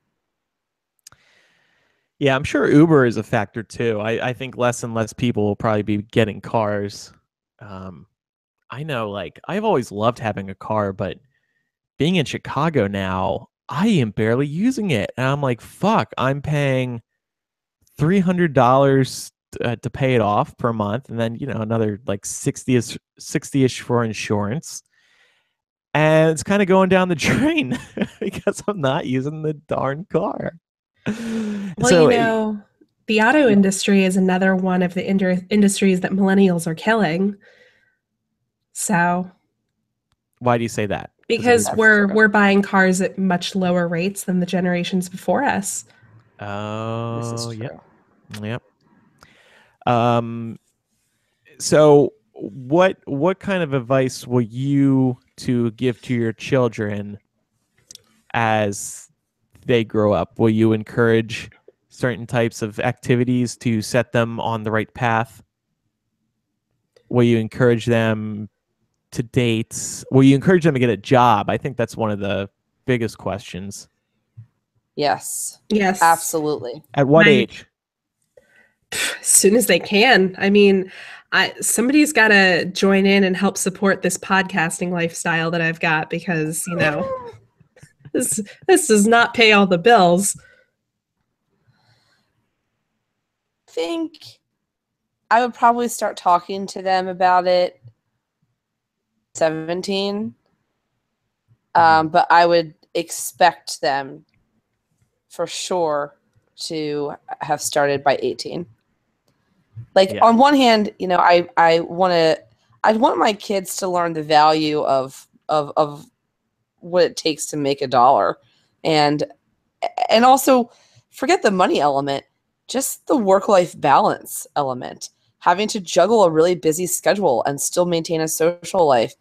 Yeah, I'm sure Uber is a factor too. I think less and less people will probably be getting cars. I know, like, I've always loved having a car, but being in Chicago now, I am barely using it. And I'm like, fuck, I'm paying $300 to pay it off per month. And then, another like 60-ish for insurance. And it's kind of going down the drain because I'm not using the darn car. Well, So, the auto industry is another one of the industries that millennials are killing. So, why do you say that? Because we're buying cars at much lower rates than the generations before us. Oh, yep. So what kind of advice will you to give to your children as they grow up? Will you encourage certain types of activities to set them on the right path? Will you encourage them to date? Will you encourage them to get a job? I think that's one of the biggest questions. Yes. Yes. Absolutely. At what age? As soon as they can. I mean, somebody's got to join in and help support this podcasting lifestyle that I've got because, this does not pay all the bills. I think I would probably start talking to them about it 17. But I would expect them for sure to have started by 18. On one hand, I'd want my kids to learn the value of what it takes to make a dollar, and also forget the money element, just the work-life balance element, having to juggle a really busy schedule and still maintain a social life.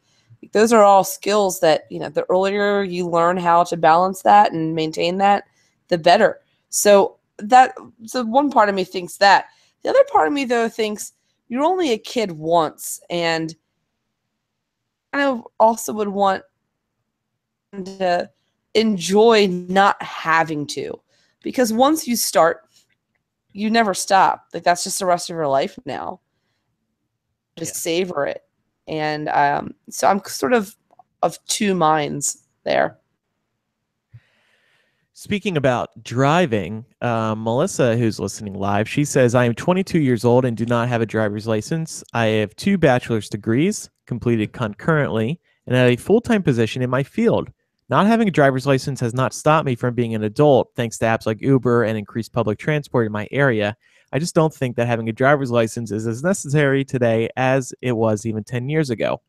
Those are all skills that, the earlier you learn how to balance that and maintain that, the better. So one part of me thinks that. The other part of me, though, thinks you're only a kid once, and I also would want to enjoy not having to, because once you start, you never stop. That's just the rest of your life now. Just savor it. And so I'm sort of two minds there. Speaking about driving, Melissa, who's listening live, she says, I am 22 years old and do not have a driver's license. I have 2 bachelor's degrees completed concurrently and have a full-time position in my field. Not having a driver's license has not stopped me from being an adult thanks to apps like Uber and increased public transport in my area. I just don't think that having a driver's license is as necessary today as it was even 10 years ago.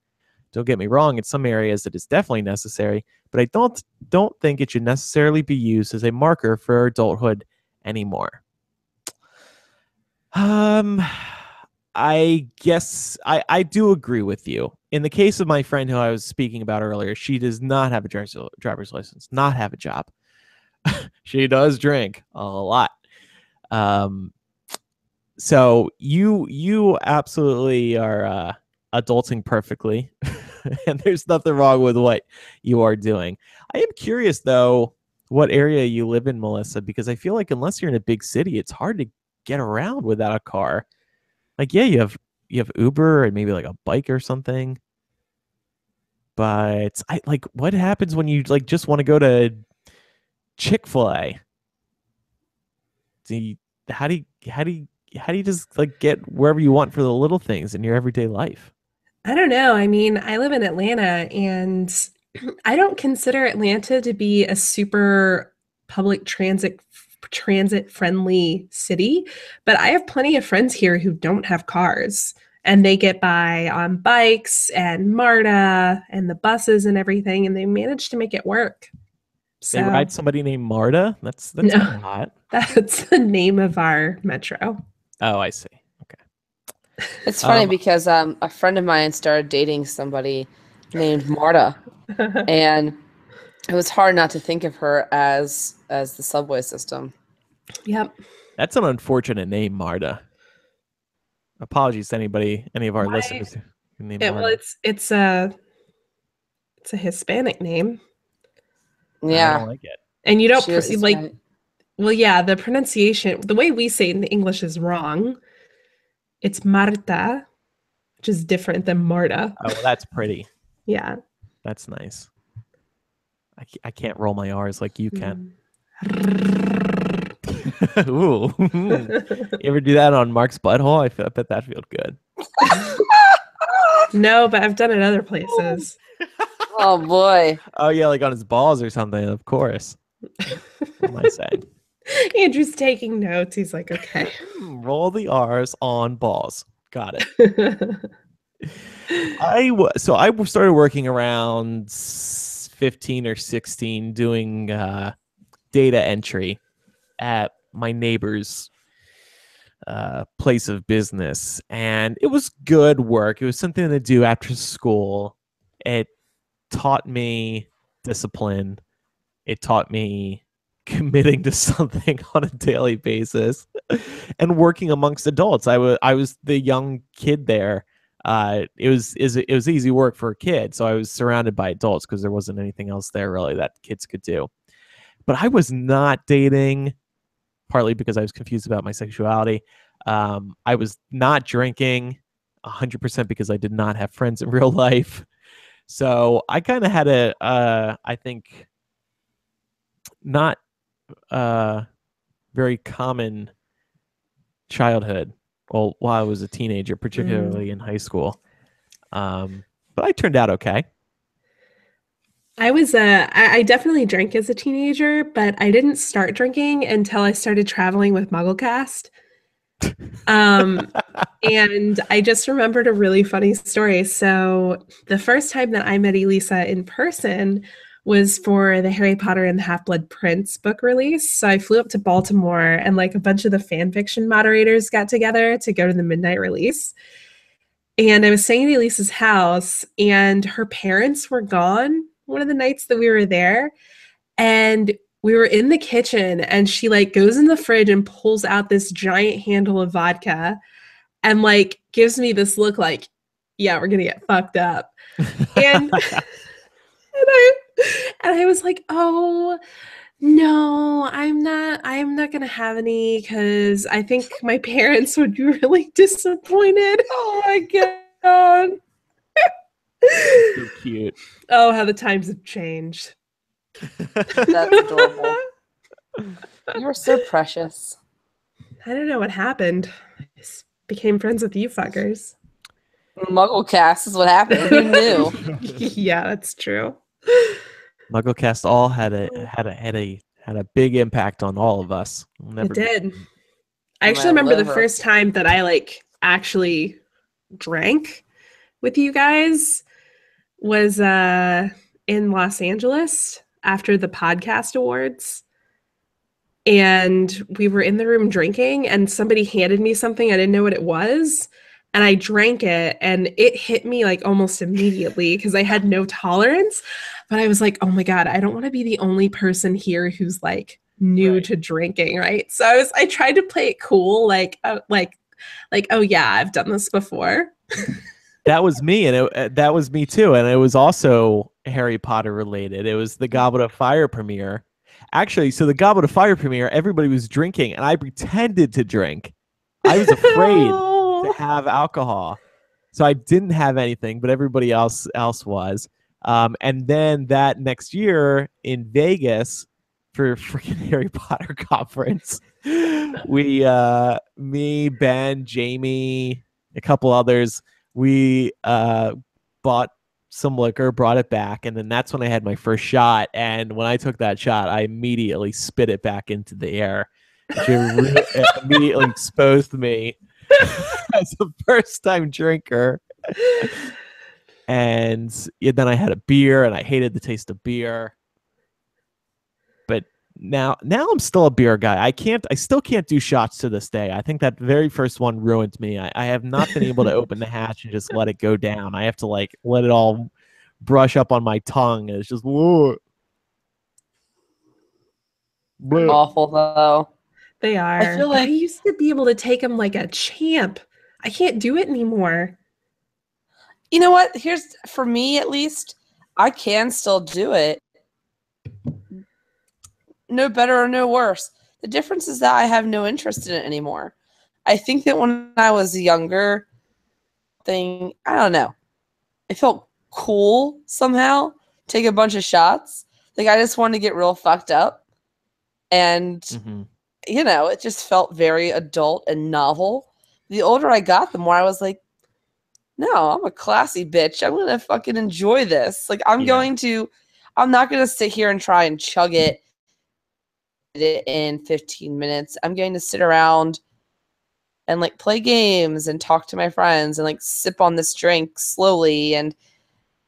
Don't get me wrong, in some areas it is definitely necessary, but I don't think it should necessarily be used as a marker for adulthood anymore. I guess I do agree with you. In the case of my friend who I was speaking about earlier, she does not have a driver's license, not have a job. She does drink a lot. So you absolutely are adulting perfectly. And there's nothing wrong with what you are doing. I am curious, though, what area you live in, Melissa, because I feel like unless you're in a big city, it's hard to get around without a car. Like, yeah, you have Uber and maybe like a bike or something. But I like, what happens when you like just want to go to Chick-fil-A? How do you just like get wherever you want for the little things in your everyday life? I don't know. I mean, I live in Atlanta and I don't consider Atlanta to be a super public transit friendly city, but I have plenty of friends here who don't have cars and they get by on bikes and MARTA and the buses and everything, and they manage to make it work. They So ride somebody named Marta. That's No. kind of hot. that's the name of our metro. Oh, I see. Okay. It's funny Um, because a friend of mine started dating somebody named Marta, and it was hard not to think of her as the subway system. Yep. That's an unfortunate name, Marta. Apologies to any of our Why- listeners who named Yeah, well, Marta. it's a Hispanic name, I Yeah, don't like it. and you don't she was like. Hispanic. Well, yeah, the pronunciation, the way we say it in English is wrong. It's Marta, which is different than Marta. Oh, well, that's pretty. Yeah. That's nice. I can't roll my R's like you can. Ooh. You ever do that on Mark's butthole? I bet that felt good. No, but I've done it other places. Oh boy. Oh, yeah, like on his balls or something, of course. What am I saying? Andrew's taking notes. He's like, okay. Roll the R's on balls. Got it. I started working around 15 or 16 doing data entry at my neighbor's place of business, and it was good work. It was something to do after school. It taught me discipline. It taught me committing to something on a daily basis and working amongst adults. I was the young kid there. It was easy work for a kid, so I was surrounded by adults because there wasn't anything else there really that kids could do. But I was not dating, partly because I was confused about my sexuality. I was not drinking 100% because I did not have friends in real life. So I kind of had I think, not very common childhood. Well, while I was a teenager, particularly in high school. But I turned out okay. I definitely drank as a teenager, but I didn't start drinking until I started traveling with MuggleCast. And I just remembered a really funny story. So the first time that I met Elisa in person was for the Harry Potter and the Half-Blood Prince book release. So I flew up to Baltimore and like a bunch of the fan fiction moderators got together to go to the midnight release. And I was staying at Elisa's house and her parents were gone one of the nights that we were there. And we were in the kitchen and she like goes in the fridge and pulls out this giant handle of vodka and like gives me this look like, yeah, we're gonna get fucked up. And and I was like, oh no, I'm not gonna have any because I think my parents would be really disappointed. Oh my god. So cute. Oh, how the times have changed. That's adorable. You were so precious. I don't know what happened. I just became friends with you fuckers. MuggleCast is what happened. Who knew? Yeah, that's true. MuggleCast all had a big impact on all of us. It did. I My actually remember the liver. first time that I like actually drank with you guys was in Los Angeles after the podcast awards. And we were in the room drinking and somebody handed me something. I didn't know what it was. And I drank it and it hit me like almost immediately because I had no tolerance. But I was like, oh my God, I don't want to be the only person here who's like new to drinking, right? So I tried to play it cool, like, oh yeah, I've done this before. That was me, and that was me too, and it was also Harry Potter related. It was the Goblet of Fire premiere, Actually, so the Goblet of Fire premiere, everybody was drinking, and I pretended to drink. I was afraid to have alcohol, so I didn't have anything, but everybody else was. And then that next year in Vegas for freaking Harry Potter conference, we, me, Ben, Jamie, a couple others, we bought some liquor, brought it back, and then that's when I had my first shot. And when I took that shot, I immediately spit it back into the air, which immediately exposed me as a first-time drinker. And then I had a beer, and I hated the taste of beer. But now I'm still a beer guy. I still can't do shots to this day. I think that very first one ruined me. I have not been able to open the hatch and just let it go down. I have to like let it all brush up on my tongue. And it's just whoa. Awful though. They are. I feel like I used to be able to take them like a champ. I can't do it anymore. You know what? Here's, for me at least, I can still do it. No better or no worse. The difference is that I have no interest in it anymore. I think that when I was younger, I don't know. It felt cool somehow. Take a bunch of shots. Like I just wanted to get real fucked up. And, you know, it just felt very adult and novel. The older I got, the more I was like, no, I'm a classy bitch. I'm going to fucking enjoy this. Like I'm not going to sit here and try and chug it in 15 minutes. I'm going to sit around and like play games and talk to my friends and like sip on this drink slowly and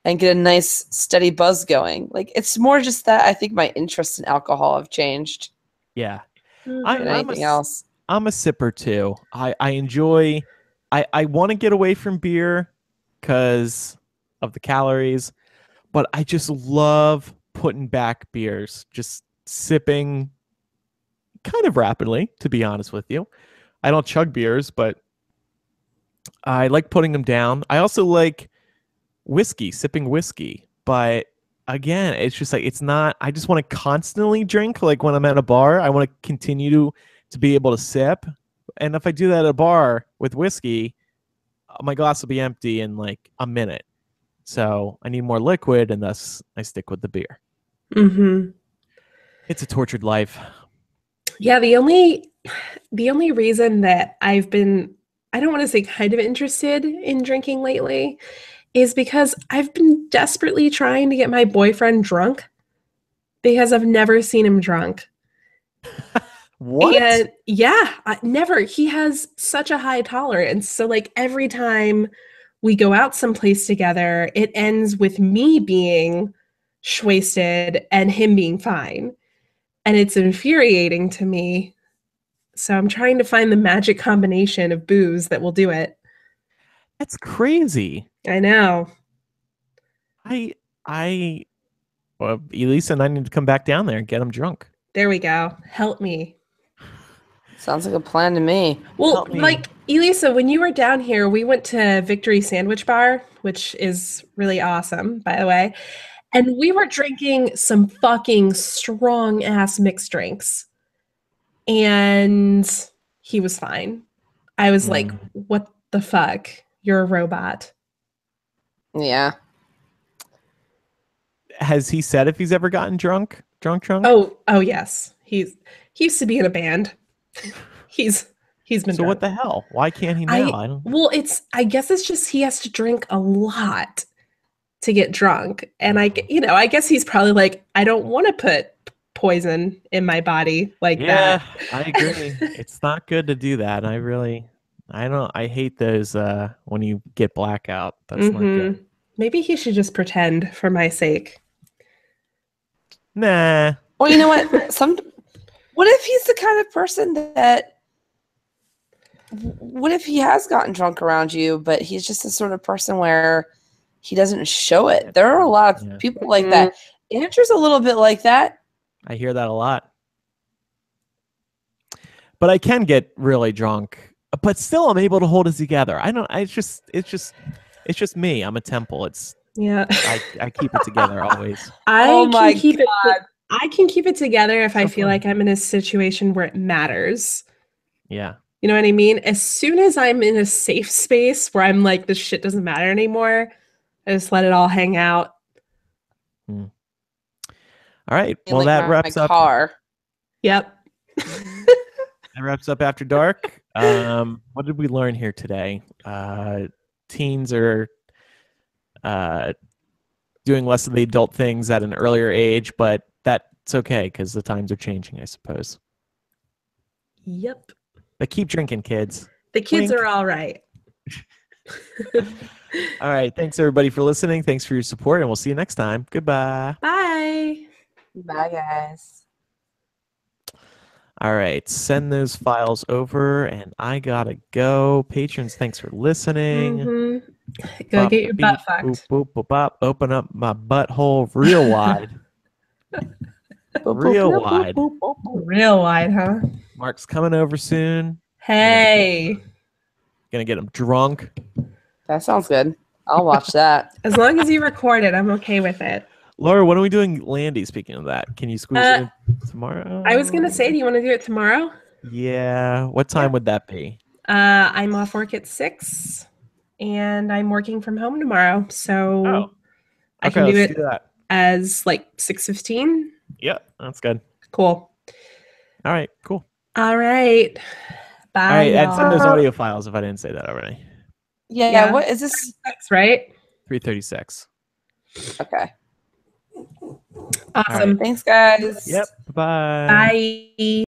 get a nice steady buzz going. Like it's more just that I think my interests in alcohol have changed. Yeah. Than anything else. I'm a sipper too. I enjoy, I want to get away from beer because of the calories, but I just love putting back beers, just sipping kind of rapidly, to be honest with you. I don't chug beers, but I like putting them down. I also like sipping whiskey, but again, it's just like, it's not, I just want to constantly drink. Like when I'm at a bar, I want to continue to be able to sip. And if I do that at a bar with whiskey, my glass will be empty in like a minute. So I need more liquid, and thus I stick with the beer. Mm-hmm. It's a tortured life. Yeah, the only reason that I've been, I don't want to say kind of interested in drinking lately, is because I've been desperately trying to get my boyfriend drunk because I've never seen him drunk. What? And yeah, never. He has such a high tolerance. So like every time we go out someplace together, it ends with me being wasted and him being fine. And it's infuriating to me. So I'm trying to find the magic combination of booze that will do it. That's crazy. I know. Well, Elisa and I need to come back down there and get him drunk. There we go. Help me. Sounds like a plan to me. Well, like, Elisa, when you were down here, we went to Victory Sandwich Bar, which is really awesome, by the way. And we were drinking some fucking strong-ass mixed drinks. And he was fine. I was like, what the fuck? You're a robot. Yeah. Has he said if he's ever gotten drunk? Oh yes. He used to be in a band. He's been So drunk. what the hell? Why can't he now? I guess it's just he has to drink a lot to get drunk. And I guess he's probably like, I don't want to put poison in my body like that. Yeah, I agree. It's not good to do that. I hate those when you get blackout. That's not good. Maybe he should just pretend for my sake. Nah. Well, you know what? What if he's the kind of person that, what if he has gotten drunk around you, but he's just the sort of person where he doesn't show it? There are a lot of people like that. Andrew's a little bit like that. I hear that a lot. But I can get really drunk, but still I'm able to hold it together. It's just me. I'm a temple. I keep it together always. I can keep it I can keep it together if I So feel fun. like I'm in a situation where it matters. Yeah. You know what I mean? As soon as I'm in a safe space where I'm like, this shit doesn't matter anymore, I just let it all hang out. All right. In, Well, like, that my wraps up. car. Yep. That wraps up After Dark. What did we learn here today? Teens are doing less of the adult things at an earlier age, but that's okay because the times are changing, I suppose. Yep. But keep drinking, kids. The kids Wink. are all right. All right. Thanks, everybody, for listening. Thanks for your support, and we'll see you next time. Goodbye. Bye. Bye, guys. All right. Send those files over, and I got to go. Patrons, thanks for listening. Mm-hmm. Go get your butt fucked. Boop, boop, boop, bop. Open up my butthole real wide. Real wide. Real wide, huh? Mark's coming over soon. Hey. Gonna get him drunk. That sounds good. I'll watch that. As long as you record it, I'm okay with it. Laura, when are we doing Landy? Speaking of that, can you squeeze it in tomorrow? I was gonna say, do you want to do it tomorrow? Yeah. What time would that be? I'm off work at 6, and I'm working from home tomorrow, so I can do let's it do that. as like 6:15. Yeah, that's good. Cool. All right, cool. All right. Bye. All right, and y'all. send those audio files if I didn't say that already. Yeah. What is this? 6, right? 336. Okay. Awesome. right. Thanks, guys. Yep. Bye. Bye.